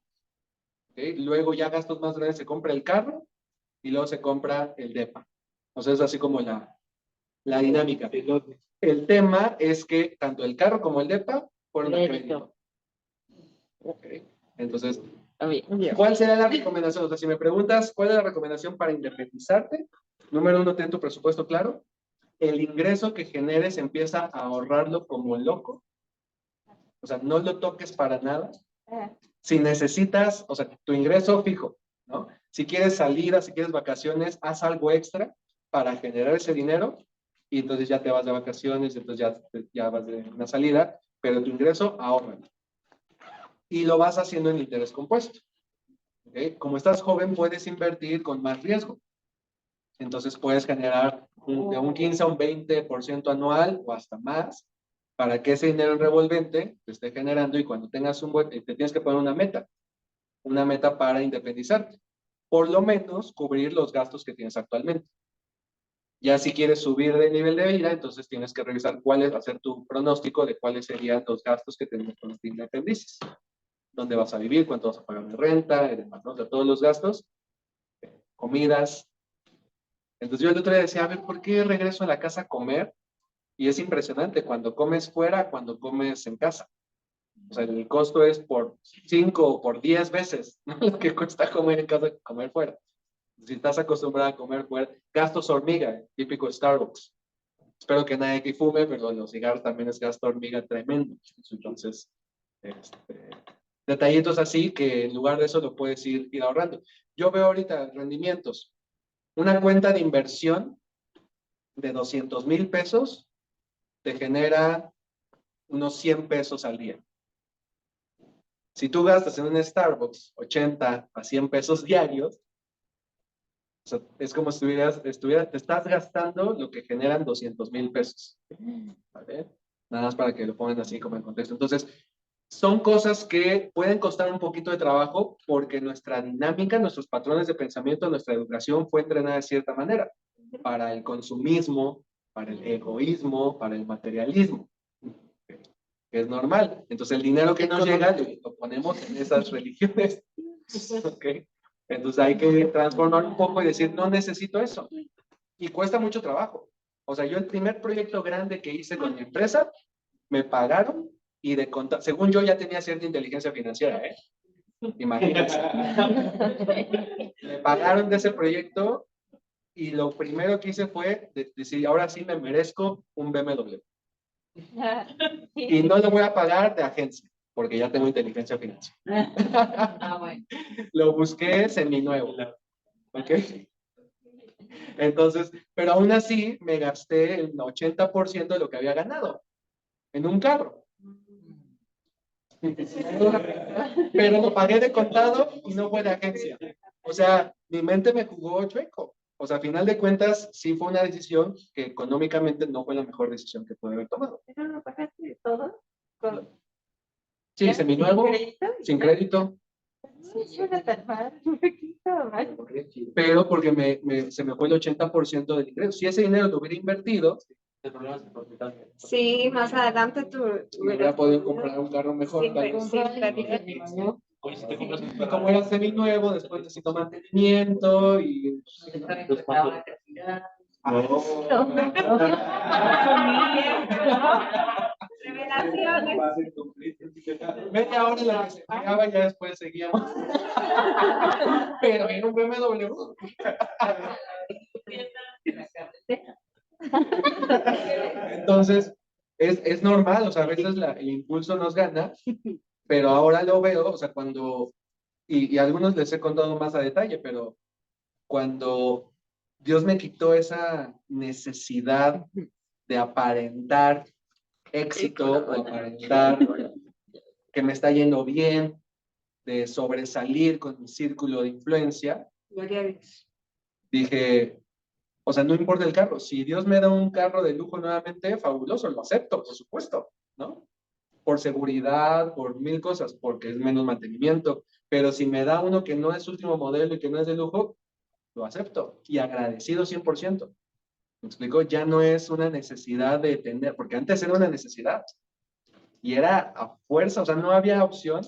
¿okay? Luego ya gastos más grandes se compra el carro y luego se compra el depa. O sea, es así como la dinámica. El tema es que tanto el carro como el depa fueron a crédito. Okay. Entonces, ¿cuál será la recomendación? O sea, si me preguntas, ¿cuál es la recomendación para independizarte? Número 1, ten tu presupuesto claro. El ingreso que generes empieza a ahorrarlo como loco. O sea, no lo toques para nada. Si necesitas, o sea, tu ingreso fijo, ¿no? Si quieres salida, si quieres vacaciones, haz algo extra para generar ese dinero y entonces ya te vas de vacaciones, entonces ya vas de una salida, pero tu ingreso ahorra. Y lo vas haciendo en interés compuesto. ¿Okay? Como estás joven, puedes invertir con más riesgo. Entonces puedes generar de un 15 a un 20% anual o hasta más para que ese dinero en revolvente te esté generando y cuando tengas un buen, te tienes que poner una meta para independizarte. Por lo menos cubrir los gastos que tienes actualmente. Ya si quieres subir de nivel de vida, entonces tienes que revisar hacer tu pronóstico de cuáles serían los gastos que tendrás cuando te independices. ¿Dónde vas a vivir? ¿Cuánto vas a pagar de renta? Y demás, ¿no? O sea, todos los gastos, comidas. Entonces yo el otro día decía, a ver, ¿por qué regreso a la casa a comer? Y es impresionante cuando comes fuera, cuando comes en casa. O sea, el costo es por 5 o por 10 veces, ¿no? Lo que cuesta comer en casa que comer fuera. Si estás acostumbrado a comer fuera, gastos hormiga, típico de Starbucks. Espero que nadie aquí fume, pero los cigarros también es gasto hormiga tremendo. Entonces, detallitos así que en lugar de eso lo puedes ir ahorrando. Yo veo ahorita rendimientos. Una cuenta de inversión de 200,000 pesos te genera unos 100 pesos al día. Si tú gastas en un Starbucks 80 a 100 pesos diarios, o sea, es como si te estás gastando lo que generan 200,000 pesos. ¿Vale? Nada más para que lo pongan así como en contexto. Entonces, son cosas que pueden costar un poquito de trabajo porque nuestra dinámica, nuestros patrones de pensamiento, nuestra educación fue entrenada de cierta manera para el consumismo, para el egoísmo, para el materialismo. Que es normal. Entonces, el dinero que nos llega lo ponemos en esas religiones. ¿Okay? Entonces, hay que transformar un poco y decir, no necesito eso. Y cuesta mucho trabajo. O sea, yo el primer proyecto grande que hice con mi empresa, me pagaron y según yo ya tenía cierta inteligencia financiera, ¿eh? Imagínense. Me pagaron de ese proyecto y lo primero que hice fue decir, ahora sí me merezco un BMW. Y no lo voy a pagar de agencia, porque ya tengo inteligencia financiera. Bueno. Lo busqué seminuevo. ¿Ok? Entonces, pero aún así me gasté el 80% de lo que había ganado en un carro. Pero lo pagué de contado y no fue de agencia. O sea, mi mente me jugó chueco. O sea, a final de cuentas, sí fue una decisión que económicamente no fue la mejor decisión que pude haber tomado. ¿Pero lo pagaste de todo? Sí, seminuevo, sin crédito. No suena tan mal, un poquito mal. Pero porque se me fue el 80% del ingreso. Si ese dinero lo hubiera invertido, el problema es el Sí, más adelante tú hubiera podido comprar un carro mejor. Sí, tal vez. sí, claro. Y como era seminuevo, después necesito mantenimiento y... Revelaciones. Media hora en la que se pagaba y ya después seguíamos. Pero en un BMW. Entonces, es normal, o sea, a veces el impulso nos gana, pero ahora lo veo, o sea, y a algunos les he contado más a detalle, pero cuando Dios me quitó esa necesidad de aparentar éxito o aparentar que me está yendo bien, de sobresalir con mi círculo de influencia, dije, o sea, no importa el carro, si Dios me da un carro de lujo nuevamente, fabuloso, lo acepto, por supuesto, ¿no? Por seguridad, por mil cosas, porque es menos mantenimiento, pero si me da uno que no es último modelo y que no es de lujo, lo acepto y agradecido 100%. ¿Me explico? Ya no es una necesidad de tener, porque antes era una necesidad y era a fuerza, o sea, no había opción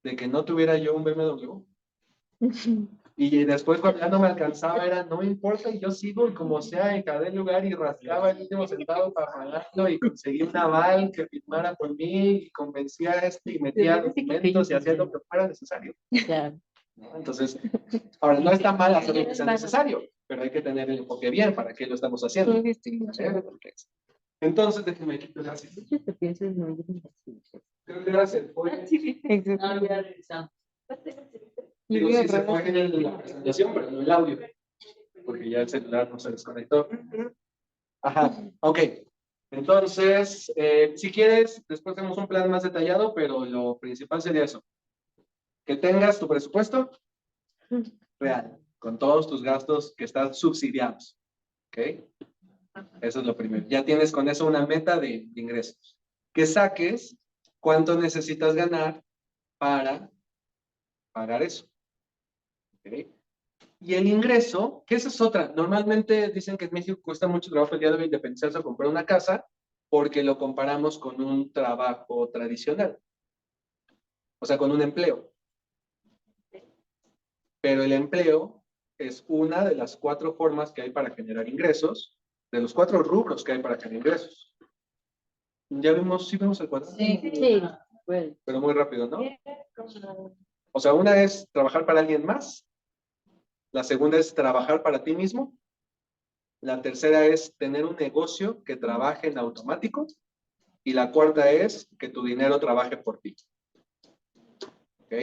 de que no tuviera yo un BMW. Y después cuando ya no me alcanzaba era, no me importa, y yo sigo y como sea en cada lugar y rascaba el último centavo para pagarlo y conseguí un aval que firmara por mí y convencía a y metía documentos y hacía lo que fuera necesario. ¿No? Entonces, ahora no está mal hacer lo que sea necesario, pero hay que tener el enfoque bien para qué lo estamos haciendo. Entonces, déjenme quitar gracias. Creo que gracias. No, ya regresamos. Digo, sí se fue en la presentación, pero no el audio, porque ya el celular no se desconectó. Ajá, ok. Entonces, si quieres, después tenemos un plan más detallado, pero lo principal sería eso. Que tengas tu presupuesto real, con todos tus gastos que están subsidiados. ¿Ok? Eso es lo primero. Ya tienes con eso una meta de ingresos. Que saques cuánto necesitas ganar para pagar eso. ¿Ok? Y el ingreso, que esa es otra. Normalmente dicen que en México cuesta mucho trabajo el día de hoy independizarse o comprar una casa porque lo comparamos con un trabajo tradicional. O sea, con un empleo. Pero el empleo es una de las 4 formas que hay para generar ingresos, de los 4 rubros que hay para generar ingresos. Ya vimos, sí vimos el cuadrado. Sí, bueno. Pero muy rápido, ¿no? O sea, una es trabajar para alguien más, la segunda es trabajar para ti mismo, la tercera es tener un negocio que trabaje en automático y la cuarta es que tu dinero trabaje por ti. ¿Ok?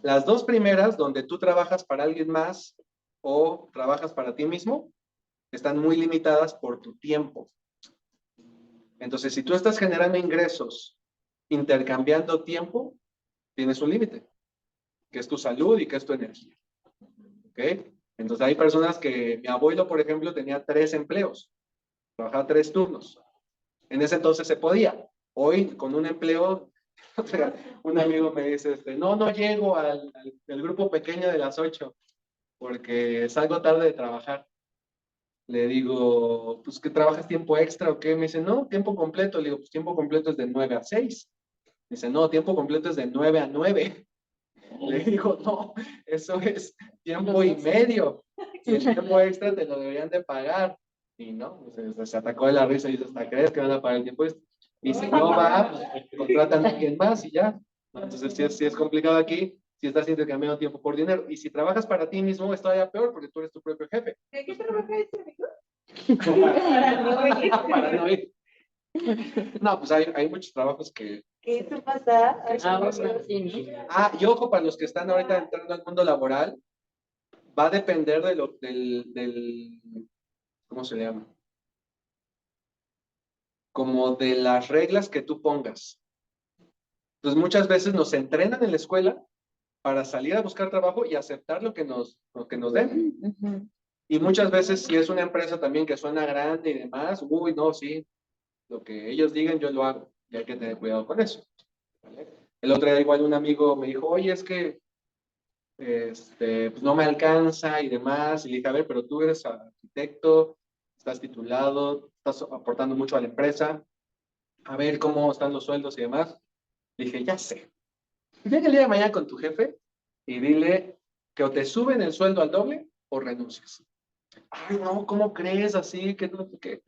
Las 2 primeras, donde tú trabajas para alguien más o trabajas para ti mismo, están muy limitadas por tu tiempo. Entonces, si tú estás generando ingresos intercambiando tiempo, tienes un límite, que es tu salud y que es tu energía. ¿Ok? Entonces, hay personas que, mi abuelo, por ejemplo, tenía 3 empleos, trabajaba 3 turnos. En ese entonces se podía. Hoy, con un empleo, un amigo me dice, no llego al grupo pequeño de las 8 porque salgo tarde de trabajar. Le digo, pues, ¿que trabajas tiempo extra o qué? Me dice, no, tiempo completo. Le digo, pues, tiempo completo es de 9 a 6. Dice, no, tiempo completo es de 9 a 9. Le digo, no, eso es tiempo y medio. Y el tiempo extra te lo deberían de pagar. Y no, pues, se atacó de la risa y dice, ¿hasta crees que van a pagar el tiempo extra? Y si no va, pues, contratan a alguien más y ya. Entonces, si es complicado aquí, si estás intercambiando tiempo por dinero. Y si trabajas para ti mismo, es todavía peor porque tú eres tu propio jefe. ¿De qué trabaja este amigo? Para no ir. No, pues hay muchos trabajos que... ¿Qué eso pasa? Sí, y ojo, para los que están ahorita entrando al mundo laboral, va a depender de ¿cómo se llama? Como de las reglas que tú pongas. Entonces, muchas veces nos entrenan en la escuela para salir a buscar trabajo y aceptar lo que nos den. Ujú. Y muchas veces, si es una empresa también que suena grande y demás, uy, no, sí, lo que ellos digan yo lo hago. Y hay que tener cuidado con eso. ¿Vale? El otro día igual un amigo me dijo, oye, es que pues no me alcanza y demás. Y le dije, a ver, pero tú eres arquitecto, estás titulado, estás aportando mucho a la empresa. A ver cómo están los sueldos y demás. Le dije, ya sé. Llega el día de mañana con tu jefe y dile que o te suben el sueldo al doble o renuncias. Ay, no, ¿cómo crees así? Que no, que...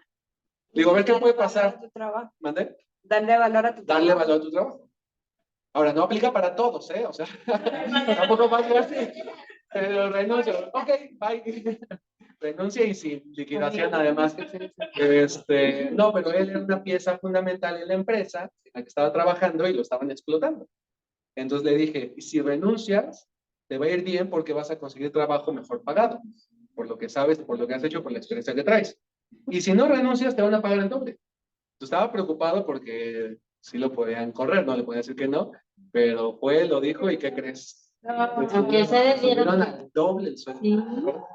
Digo, a ver qué puede pasar. ¿Mande? Darle valor a tu trabajo. Darle valor a tu trabajo. Ahora, no aplica para todos, ¿eh? O sea, tampoco va a ser así. Pero renuncio. Ok, bye. Renuncia y sin liquidación, además. No, pero él era una pieza fundamental en la empresa en la que estaba trabajando y lo estaban explotando. Entonces le dije, y si renuncias, te va a ir bien porque vas a conseguir trabajo mejor pagado, por lo que sabes, por lo que has hecho, por la experiencia que traes. Y si no renuncias, te van a pagar el doble. Entonces estaba preocupado porque sí lo podían correr, no le podía decir que no, pero fue, lo dijo y ¿qué crees? Aunque se Subieron dieron. al doble el sueldo.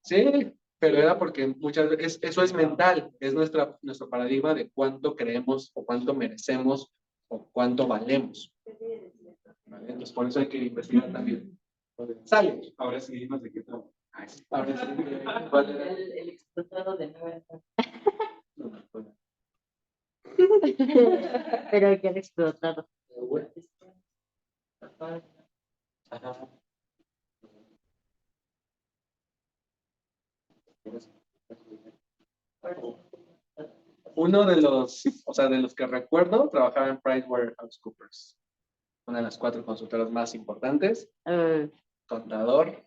Sí, pero era porque muchas veces eso es mental, es nuestro paradigma de cuánto creemos o cuánto merecemos o cuánto valemos. ¿Vale? Entonces, por eso hay que investigar también. Sale. Ahora sí, no sé qué tal. Ahora sí. ¿Cuál era? El explotado de nuevo. No me acuerdo. Pero que han explotado. Ajá. Uno de los, o sea, de los que recuerdo, trabajaba en PricewaterhouseCoopers, una de las 4 consultoras más importantes, contador,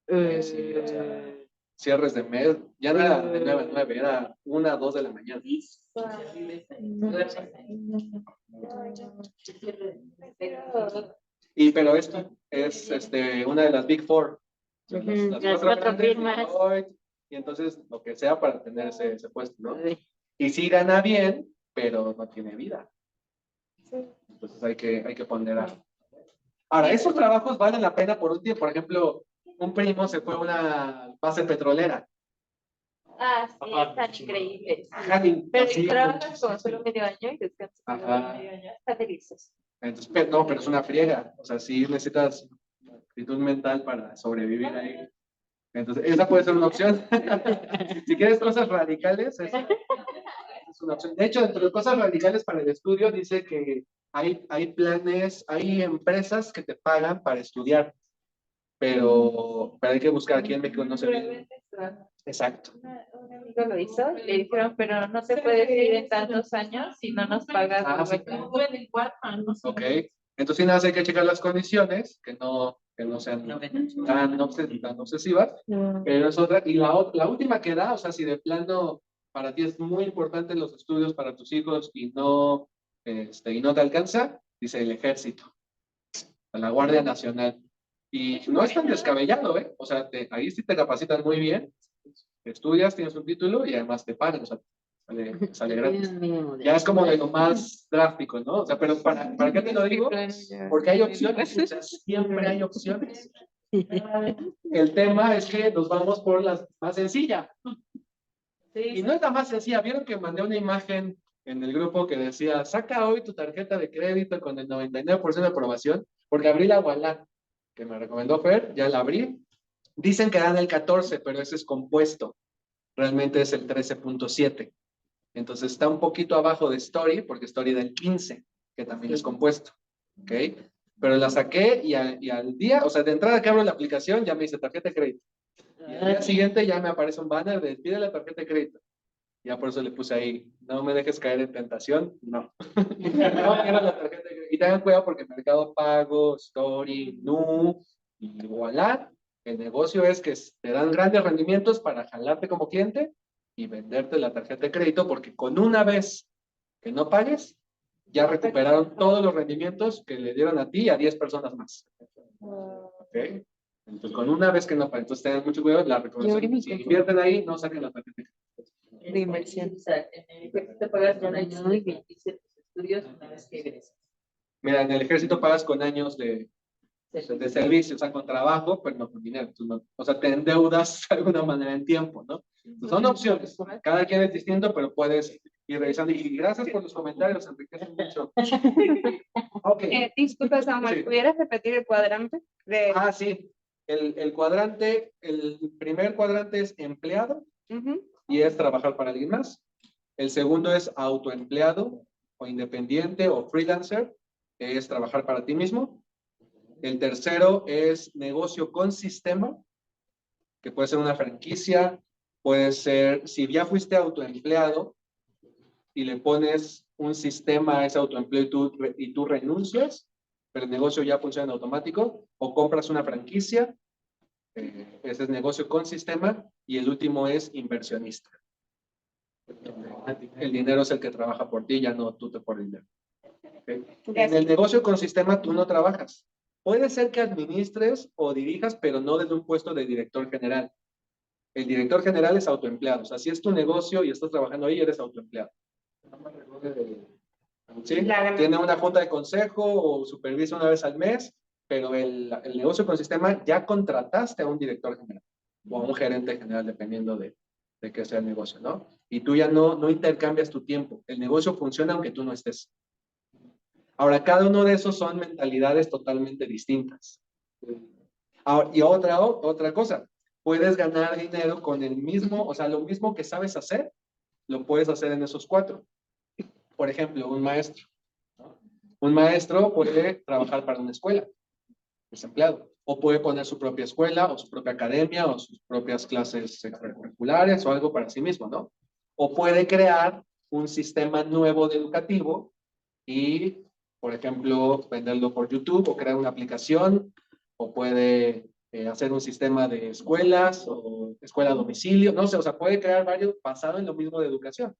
sí, o sea, cierres de mes, ya no era de 9 a 9, era 1 a 2 de la mañana. Y pero esto es una de las Big Four. Las Las cuatro cuatro grandes, firmas. Deloitte, y entonces lo que sea para tener ese puesto, ¿no? Uy. Y sí gana bien, pero no tiene vida. Entonces hay que ponderar. Ahora, esos trabajos valen la pena por un tiempo. Por ejemplo, un primo se fue a una base petrolera. Ah, sí, están increíbles. Ajá, Pero sí, trabajas como solo medio año y descansas solo Ajá. medio año. Está delicioso. Entonces, no, pero es una friega. O sea, sí necesitas actitud mental para sobrevivir ahí. Entonces, esa puede ser una opción. Si quieres cosas radicales, es una opción. De hecho, dentro de cosas radicales para el estudio, dice que hay planes, hay empresas que te pagan para estudiar, pero hay que buscar aquí en México, no se ve. Exacto. Un amigo lo hizo, le dijeron, pero no te puedes ir en tantos años si no nos pagas. Ah, sí. No sé. Ok. Entonces, sí, nada, más hay que checar las condiciones, que no sean tan obsesivas. Pero es otra. Y la última que da, o sea, si de plano para ti es muy importante los estudios para tus hijos y no te alcanza, dice el ejército, la Guardia Nacional. Y no es tan descabellado, ¿eh? O sea, ahí sí te capacitan muy bien, estudias, tienes un título y además te pagan, o sea, sale gratis. Ya es como de lo más drástico, ¿no? O sea, pero ¿para qué te lo digo? Porque hay opciones, o sea, siempre hay opciones. El tema es que nos vamos por la más sencilla. Y no es la más sencilla. ¿Vieron que mandé una imagen en el grupo que decía, saca hoy tu tarjeta de crédito con el 99% de aprobación? Porque abrí la Wallet, que me recomendó Fer, ya la abrí. Dicen que dan el 14, pero ese es compuesto. Realmente es el 13.7. Entonces está un poquito abajo de Story, porque Story da el 15, que también es compuesto. ¿Ok? Pero la saqué y al día, o sea, de entrada que abro la aplicación, ya me dice tarjeta de crédito. Y al día siguiente ya me aparece un banner de pide la tarjeta de crédito. Ya por eso le puse ahí, no me dejes caer en tentación, no. No quiero la tarjeta de crédito. Y tengan cuidado porque Mercado Pago, Story, Nu y Voilà, el negocio es que te dan grandes rendimientos para jalarte como cliente y venderte la tarjeta de crédito porque con una vez que no pagues, ya recuperaron todos los rendimientos que le dieron a ti y a 10 personas más. ¿Ok? Entonces, con una vez que no pagues, entonces tengan mucho cuidado, la recomendación, si invierten ahí, no saquen la tarjeta de crédito. De inversión. En el ejército pagas con años de 27 estudios una vez que egresas. Mira, en el ejército pagas con años de servicio, o sea, con trabajo, pero no con dinero. O sea, te endeudas de alguna manera en tiempo, ¿no? Entonces, son opciones. Cada quien es distinto, pero puedes ir revisando. Y gracias por los comentarios, enriquecen mucho. Ok. Disculpa, Samuel, Sí. ¿pudieras repetir el cuadrante? Ah, sí. El cuadrante, el primer cuadrante es empleado Ujú. y es trabajar para alguien más. El segundo es autoempleado o independiente o freelancer, que es trabajar para ti mismo. El tercero es negocio con sistema, que puede ser una franquicia, puede ser, si ya fuiste autoempleado y le pones un sistema a ese autoempleo y tú renuncias, pero el negocio ya funciona en automático, o compras una franquicia, ese es negocio con sistema, y el último es inversionista. El dinero es el que trabaja por ti, ya no tú te por el dinero. ¿Okay? En el negocio con sistema tú no trabajas. Puede ser que administres o dirijas, pero no desde un puesto de director general. El director general es autoempleado. O sea, si es tu negocio y estás trabajando ahí, eres autoempleado. ¿Sí? Tiene una junta de consejo o supervisa una vez al mes, pero el negocio con sistema ya contrataste a un director general o a un gerente general, dependiendo de qué sea el negocio, ¿no? Y tú ya no intercambias tu tiempo. El negocio funciona aunque tú no estés. Ahora, cada uno de esos son mentalidades totalmente distintas. Ahora, y otra cosa, puedes ganar dinero con el mismo, o sea, lo mismo que sabes hacer, lo puedes hacer en esos cuatro. Por ejemplo, un maestro. ¿No? Un maestro puede trabajar para una escuela, desempleado, o puede poner su propia escuela, o su propia academia, o sus propias clases extracurriculares, o algo para sí mismo, ¿no? O puede crear un sistema nuevo de educativo y, por ejemplo, venderlo por YouTube, o crear una aplicación, o puede hacer un sistema de escuelas, o escuela a domicilio, no sé, o sea, puede crear varios basado en lo mismo de educación.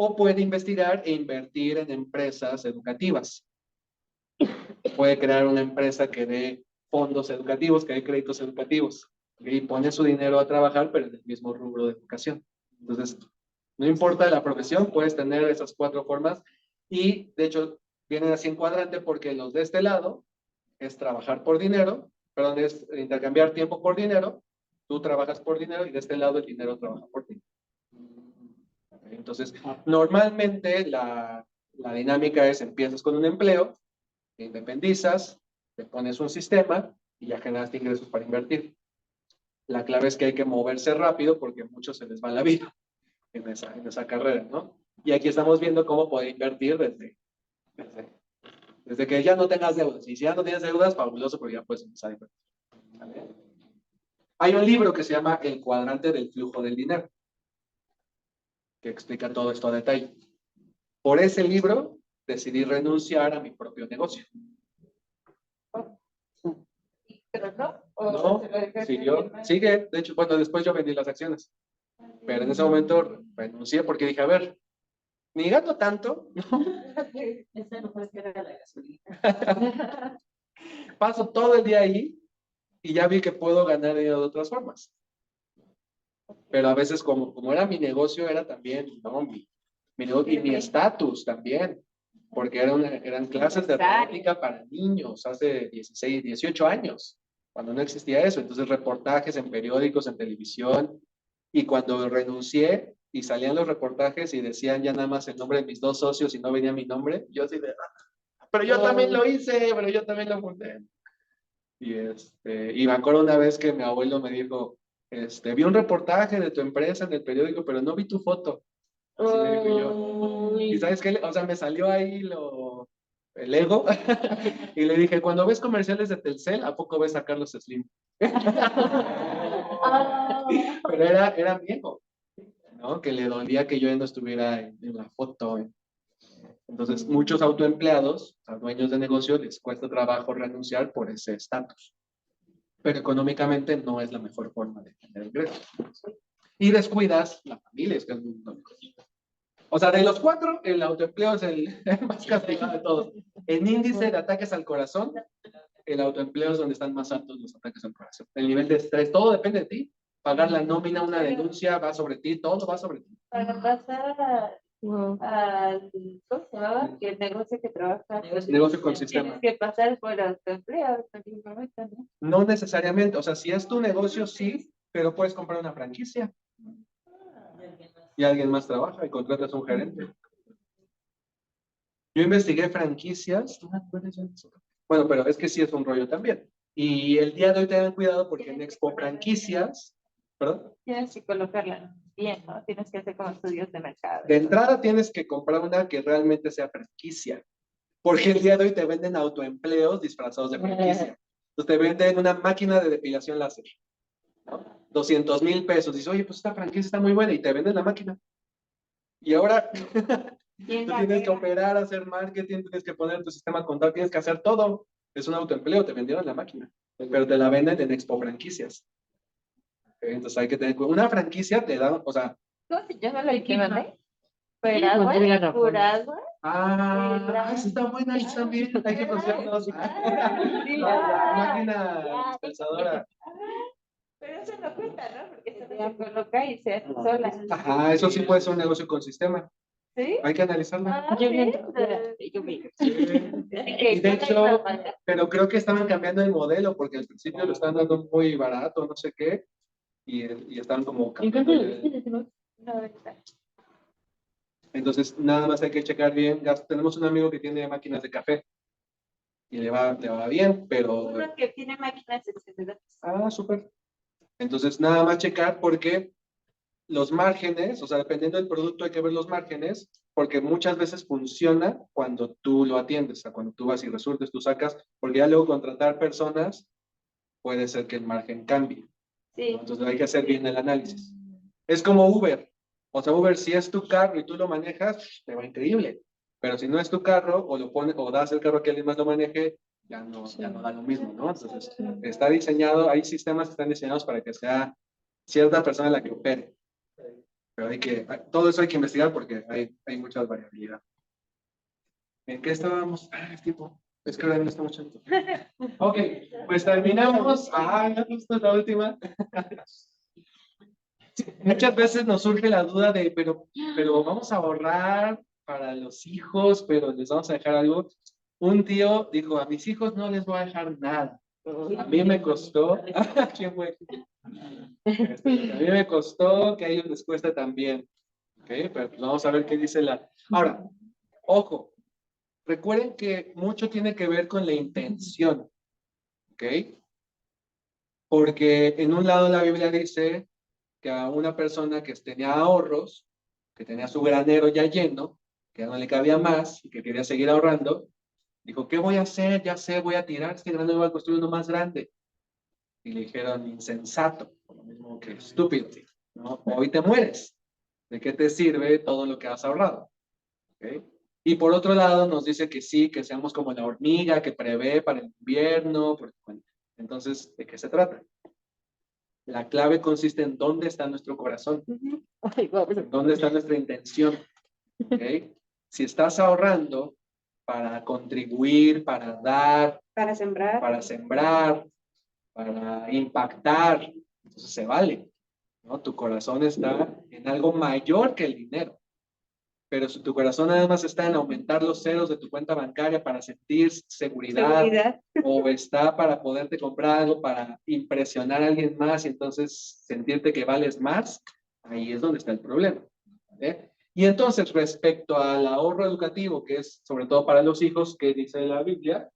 O puede investigar e invertir en empresas educativas. Puede crear una empresa que dé fondos educativos, que dé créditos educativos, y pone su dinero a trabajar, pero en el mismo rubro de educación. Entonces, no importa la profesión, puedes tener esas 4 formas y, de hecho, vienen así en cuadrante porque los de este lado es trabajar por dinero, perdón, es intercambiar tiempo por dinero, tú trabajas por dinero y de este lado el dinero trabaja por ti. Entonces, normalmente la dinámica es empiezas con un empleo, te independizas, te pones un sistema y ya generaste ingresos para invertir. La clave es que hay que moverse rápido porque a muchos se les va la vida en esa carrera, ¿no? Y aquí estamos viendo cómo poder invertir desde que ya no tengas deudas. Y si ya no tienes deudas, fabuloso, porque ya puedes empezar a invertir. ¿Vale? Hay un libro que se llama El cuadrante del flujo del dinero, que explica todo esto a detalle. Por ese libro decidí renunciar a mi propio negocio. Pero no, o No, se lo dejaste a siguió, alguien más. sigue. De hecho, bueno, después yo vendí las acciones. Pero en ese momento renuncié porque dije, a ver, ni gato tanto, Esa no puede ser la gasolina. paso todo el día ahí y ya vi que puedo ganar dinero de otras formas. Pero a veces como era mi negocio, era también, ¿no? Mi negocio y mi estatus también, porque eran clases de robótica para niños hace 16, 18 años, cuando no existía eso. Entonces, reportajes en periódicos, en televisión, y cuando renuncié y salían los reportajes y decían ya nada más el nombre de mis 2 socios y no venía mi nombre, yo así de, pero yo también lo hice, pero yo también lo fundé. Y me acuerdo una vez que mi abuelo me dijo, vi un reportaje de tu empresa en el periódico, pero no vi tu foto. Así le digo yo. ¿Y sabes qué? O sea, me salió ahí el ego y le dije, cuando ves comerciales de Telcel, ¿a poco ves a Carlos Slim? Pero era mi ego, ¿no? Que le dolía que yo no estuviera en la foto. Entonces, muchos autoempleados, o sea, dueños de negocio, les cuesta trabajo renunciar por ese estatus. Pero económicamente no es la mejor forma de tener ingresos. Y descuidas la familia, es que es muy tóxico. O sea, de los 4, el autoempleo es el más castigado de todos. En índice de ataques al corazón, el autoempleo es donde están más altos los ataques al corazón. El nivel de estrés, todo depende de ti. Pagar la nómina, una denuncia, va sobre ti, todo va sobre ti. Para pasar al, ¿cómo se llamaba? Que el negocio que trabaja. Negocio con sistema. Tienes que pasar por autoempleo, prácticamente, ¿no? No necesariamente, o sea, si es tu negocio, sí, pero puedes comprar una franquicia y alguien más trabaja y contratas a un gerente. Yo investigué franquicias. Bueno, pero es que sí es un rollo también. Y el día de hoy tengan cuidado porque en Expo Franquicias, ¿perdón? Tienes que colocarla bien, ¿no? Tienes que hacer como estudios de mercado. De entrada tienes que comprar una que realmente sea franquicia. Porque el día de hoy te venden autoempleos disfrazados de franquicia. Entonces te venden una máquina de depilación láser, ¿no? 200,000 pesos. Dices, oye, pues esta franquicia está muy buena y te venden la máquina. Y ahora tú tienes que operar, hacer marketing, tienes que poner tu sistema contable, tienes que hacer todo. Es un autoempleo, te vendieron la máquina, pero te la venden en Expo Franquicias. Entonces hay que tener cuidado. Una franquicia te da, o sea, ¿Cómo se llama la que mandé? Pues Puragua, tiene razón. Puragua. esa está buena, esa también, hay que conseguirnos. La máquina dispensadora. Pero eso no cuenta, ¿no? Porque eso se coloca y se hace sola. Ajá, eso sí puede ser un negocio con sistema. ¿Sí? Hay que analizarlo. Yo vi, Yo vi. Y de hecho, pero creo que estaban cambiando el modelo porque al principio lo estaban dando muy barato, no sé qué, y están como cambiando Entonces, nada más hay que checar bien. Tenemos un amigo que tiene máquinas de café y le va bien, pero... Uno que tiene máquinas expendedoras. Súper. Entonces, nada más checar porque los márgenes, o sea, dependiendo del producto hay que ver los márgenes, porque muchas veces funciona cuando tú lo atiendes, o sea, cuando tú vas y resurtes, tú sacas, porque ya luego contratar personas puede ser que el margen cambie. Sí. Entonces hay que hacer bien el análisis. Es como Uber. O sea, Uber, si es tu carro y tú lo manejas, te va increíble. Pero si no es tu carro, o lo pones, o das el carro a que alguien más lo maneje, ya no da lo mismo, ¿no? Entonces, está diseñado, hay sistemas que están diseñados para que sea cierta persona la que opere. Pero todo eso hay que investigar porque hay mucha variabilidad. ¿En qué estábamos? El tiempo. Es que ahora no está mucho. Ok, pues terminamos. Ah, ya justo es la última. Muchas veces nos surge la duda de, pero vamos a ahorrar para los hijos, pero les vamos a dejar algo. Un tío dijo, a mis hijos no les voy a dejar nada. A mí me costó, ¿quién fue? A mí me costó que a ellos les cueste también. Ok, pero pues vamos a ver qué dice la. Ahora, ojo, recuerden que mucho tiene que ver con la intención. Ok, porque en un lado la Biblia dice que a una persona que tenía ahorros, que tenía su granero ya lleno, que ya no le cabía más y que quería seguir ahorrando, dijo, ¿qué voy a hacer? Ya sé, voy a tirar este granero y voy a construir uno más grande. Y le dijeron, insensato, por lo mismo que estúpido, ¿no? Hoy te mueres. ¿De qué te sirve todo lo que has ahorrado? ¿Ok? Y por otro lado nos dice que sí, que seamos como la hormiga que prevé para el invierno. Bueno, entonces, ¿de qué se trata? La clave consiste en dónde está nuestro corazón, Ay, vamos. dónde está nuestra intención. ¿Ok? Si estás ahorrando para contribuir, para dar, Para sembrar. para sembrar, para impactar, entonces se vale, ¿no? Tu corazón está en algo mayor que el dinero. Pero si tu corazón además está en aumentar los ceros de tu cuenta bancaria para sentir seguridad, Seguridad. o está para poderte comprar algo para impresionar a alguien más y entonces sentirte que vales más, ahí es donde está el problema. ¿Eh? Y entonces, respecto al ahorro educativo, que es sobre todo para los hijos, ¿qué dice la Biblia?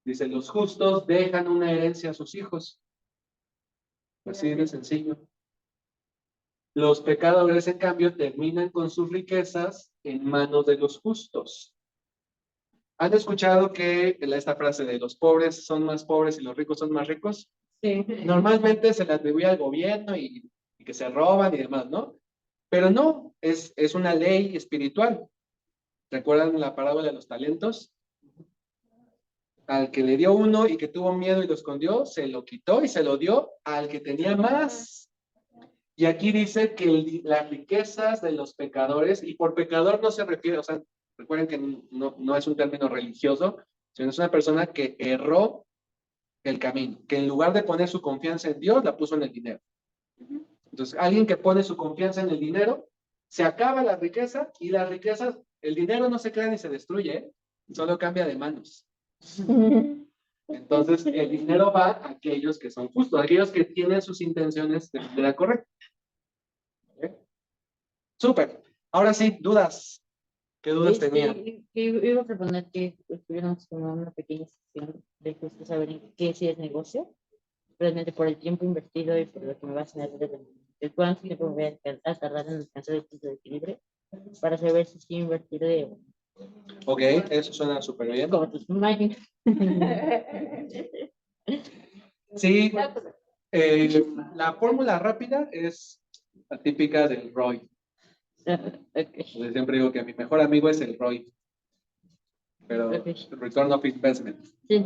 Dice, los justos dejan una herencia a sus hijos. Así de sencillo. Los pecadores, en cambio, terminan con sus riquezas en manos de los justos. ¿Han escuchado que esta frase de los pobres son más pobres y los ricos son más ricos? Sí. Normalmente se le atribuye al gobierno y que se roban y demás, ¿no? Pero no, es una ley espiritual. ¿Recuerdan la parábola de los talentos? Al que le dio uno y que tuvo miedo y lo escondió, se lo quitó y se lo dio al que tenía más. Y aquí dice que las riquezas de los pecadores, y por pecador no se refiere, o sea, recuerden que no es un término religioso, sino es una persona que erró el camino, que en lugar de poner su confianza en Dios, la puso en el dinero. Entonces, alguien que pone su confianza en el dinero, se acaba la riqueza y las riquezas, el dinero no se crea ni se destruye, ¿eh? Solo cambia de manos. Entonces, el dinero va a aquellos que son justos, a aquellos que tienen sus intenciones de manera correcta. ¿Okay? Súper. Ahora sí, dudas. ¿Qué dudas tenían? Que iba a proponer que estuviéramos como una pequeña sesión de justo saber en qué sí es negocio, realmente por el tiempo invertido y por lo que me va a hacer de cuánto tiempo me voy a tardar en alcanzar el punto de equilibrio para saber si sí invertir de Ok, eso suena súper bien. como tus imágenes. Sí, la fórmula rápida es la típica del ROI. Okay. Yo siempre digo que mi mejor amigo es el ROI, pero Return of Investment. Sí.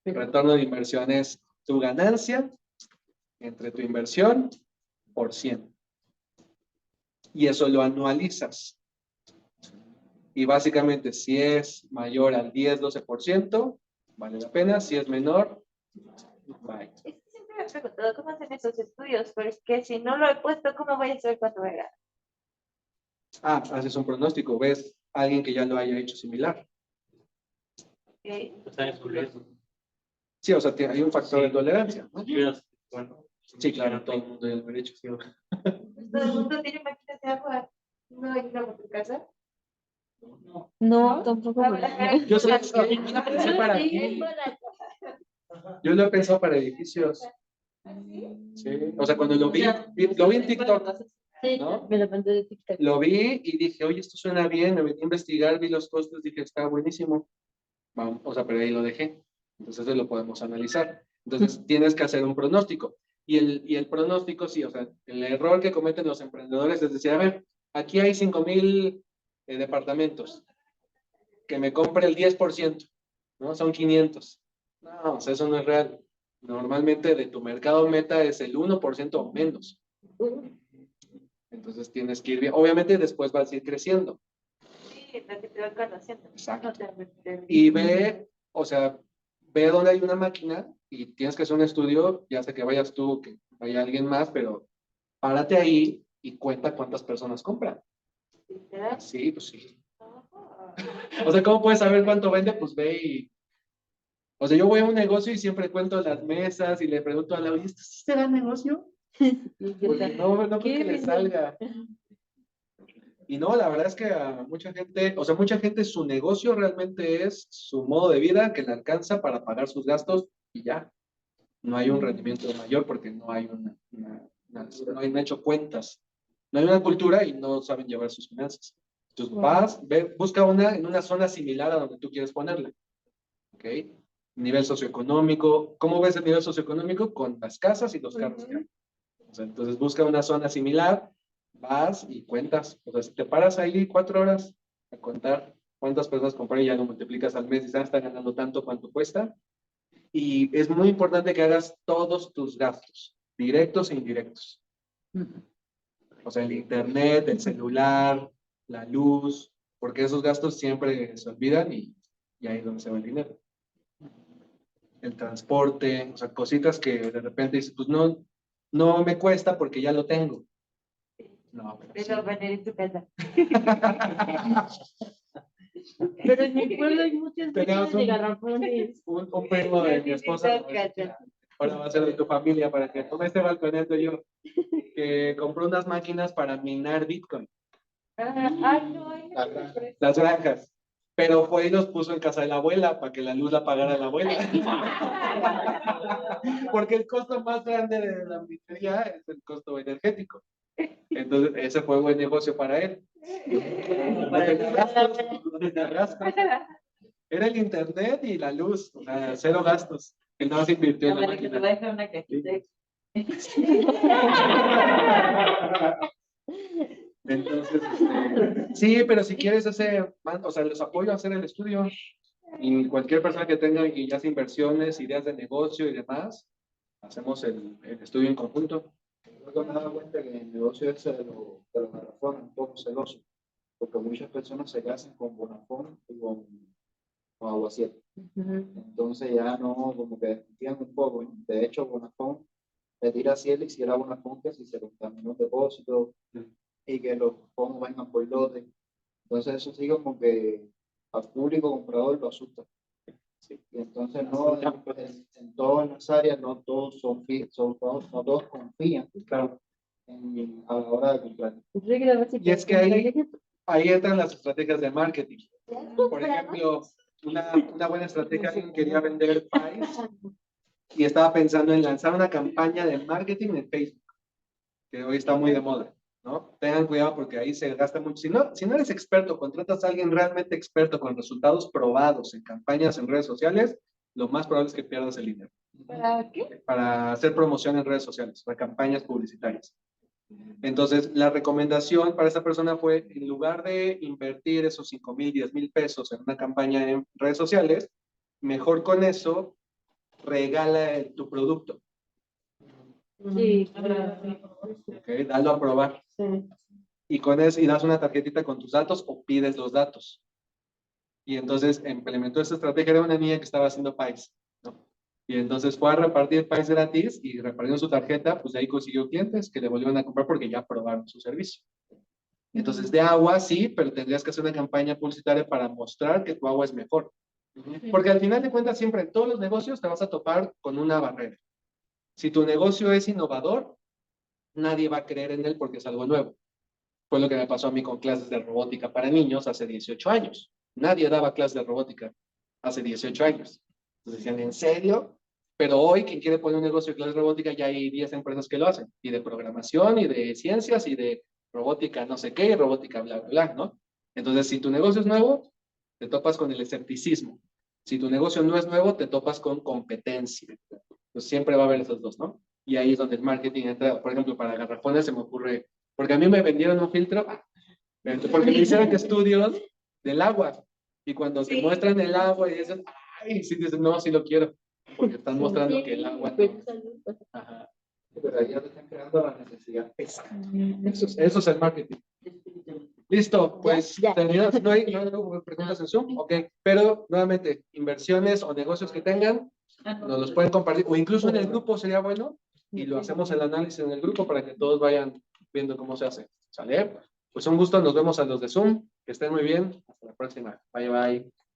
El retorno de inversión es tu ganancia entre tu inversión por 100. Y eso lo anualizas. Y básicamente, si es mayor al 10-12%, vale la pena. Si es menor, bye. Es que siempre me he preguntado cómo hacen esos estudios, porque si no lo he puesto, ¿cómo voy a saber cuánto voy a ganar? Ah, haces un pronóstico, ves a alguien que ya lo haya hecho similar. Okay. Está en su riesgo. Sí, o sea, hay un factor de tolerancia, ¿no? Bueno, Sí, claro, todo el mundo tiene el derecho. Todo el mundo tiene máquinas de agua. ¿No hay una por tu casa? No, tampoco. Yo sé que yo lo pensé para aquí. Yo lo he pensado para edificios. Sí, o sea, cuando lo vi en TikTok, Sí, ¿no? me lo mandé de TikTok. Lo vi y dije, oye, esto suena bien, me metí a investigar, vi los costos, dije, está buenísimo. Vamos, o sea, pero ahí lo dejé. Entonces, eso lo podemos analizar. Entonces, tienes que hacer un pronóstico. Y el pronóstico, sí, o sea, el error que cometen los emprendedores es decir, a ver, aquí hay 5,000 departamentos, que me compre el 10%, ¿no? Son 500. No, o sea, eso no es real. Normalmente de tu mercado meta es el 1% o menos. Entonces tienes que ir bien. Obviamente después vas a ir creciendo. Sí, la que te va conociendo. Exacto. No te Y ve o sea, ve dónde hay una máquina y tienes que hacer un estudio, ya sea que vayas tú, que vaya alguien más, pero párate ahí y cuenta cuántas personas compran. Sí, pues sí. O sea, ¿cómo puedes saber cuánto vende? Pues ve y... O sea, yo voy a un negocio y siempre cuento las mesas y le pregunto a la, oye, ¿esto sí será negocio? Porque no creo que le salga. Y no, la verdad es que a mucha gente, o sea, mucha gente su negocio realmente es su modo de vida que le alcanza para pagar sus gastos y ya. No hay un rendimiento mayor porque no hay no hay hecho cuentas. No hay una cultura y no saben llevar sus finanzas. Entonces vas, busca una en una zona similar a donde tú quieres ponerla. ¿Ok? Nivel socioeconómico. ¿Cómo ves el nivel socioeconómico? Con las casas y los carros que hay. O sea, entonces busca una zona similar, vas y cuentas. O sea, si te paras ahí 4 horas a contar cuántas personas compraron y ya lo multiplicas al mes y sabes, está ganando tanto cuánto cuesta. Y es muy importante que hagas todos tus gastos, directos e indirectos. O sea, el internet, el celular, la luz, porque esos gastos siempre se olvidan y ahí es donde se va el dinero. El transporte, o sea, cositas que de repente dices, pues no me cuesta porque ya lo tengo. No, pero sí. Pero poner en tu casa. Pero en mi pueblo hay muchas Teníamos máquinas de garrafones. un primo de mi esposa, ahora va a ser de tu familia para que no me esté balconeando yo, que compró unas máquinas para minar Bitcoin, Ay, no, ay, no. las granjas, pero fue y los puso en casa de la abuela para que la luz la pagara la abuela. Porque el costo más grande de la minería es el costo energético. Entonces, ese fue buen negocio para él. No tenía gastos, no tenía gastos. Era el internet y la luz, o sea, cero gastos. Él no se invirtió en la Ahora que te máquina. voy a dejar una cajita. Entonces, sí, pero si quieres hacer, o sea, les apoyo a hacer el estudio. Y cualquier persona que tenga ya hace inversiones, ideas de negocio y demás, hacemos el estudio en conjunto. Luego me he dado cuenta que el negocio ese de los garrafones es un poco celoso, porque muchas personas se casan con Bonafón y con Agua 7. Entonces ya no, como que desconfían un poco. De hecho, Bonafón le tira a Cielo y si era Bonafón que si se contaminó un depósito y que los fondos vengan por lote. Entonces eso sí como que al público comprador lo asusta. Sí. Y entonces no, en todas las áreas no todos no todos confían, claro, a la hora de comprar. Y es que ahí entran las estrategias de marketing. Por ejemplo, una buena estrategia, alguien quería vender pies y estaba pensando en lanzar una campaña de marketing en Facebook, que hoy está muy de moda, ¿no? Tengan cuidado porque ahí se gasta mucho. Si no eres experto, contratas a alguien realmente experto con resultados probados en campañas en redes sociales, lo más probable es que pierdas el dinero. ¿Para qué? Para hacer promoción en redes sociales, para campañas publicitarias. Entonces, la recomendación para esta persona fue, en lugar de invertir esos 5,000, 10,000 pesos en una campaña en redes sociales, mejor con eso regala tu producto. Sí, Okay, dalo a probar. Y con eso, y das una tarjetita con tus datos o pides los datos. Y entonces implementó esta estrategia. Era una niña que estaba haciendo pies, ¿no? Y entonces fue a repartir pies gratis y repartiendo su tarjeta, pues de ahí consiguió clientes que le volvieron a comprar porque ya probaron su servicio. Entonces, de agua sí, pero tendrías que hacer una campaña publicitaria para mostrar que tu agua es mejor. Porque al final de cuentas, siempre en todos los negocios te vas a topar con una barrera. Si tu negocio es innovador, nadie va a creer en él porque es algo nuevo. Fue lo que me pasó a mí con clases de robótica para niños hace 18 años. Nadie daba clases de robótica hace 18 años. Entonces decían, ¿en serio? Pero hoy, quien quiere poner un negocio de clases de robótica, ya hay 10 empresas que lo hacen. Y de programación, y de ciencias, y de robótica no sé qué, y robótica bla, bla, bla, ¿no? Entonces, si tu negocio es nuevo, te topas con el escepticismo. Si tu negocio no es nuevo, te topas con competencia. Pues siempre va a haber esos dos, ¿no? Y ahí es donde el marketing entra. Por ejemplo, para garrafones se me ocurre, porque a mí me vendieron un filtro, porque me hicieron estudios del agua. Y cuando te muestran el agua y dices, ay, sí, dices, no, sí lo quiero. Porque están mostrando que el agua no. Ajá. Pero ahí ya te están creando la necesidad. Eso es el marketing. Listo, pues Ya. terminamos. ¿No hay preguntas en Zoom? Ok, pero nuevamente, inversiones o negocios que tengan, nos los pueden compartir, o incluso en el grupo sería bueno, y lo hacemos el análisis en el grupo para que todos vayan viendo cómo se hace. ¿Sale? Pues un gusto, nos vemos a los de Zoom, que estén muy bien, hasta la próxima. Bye, bye.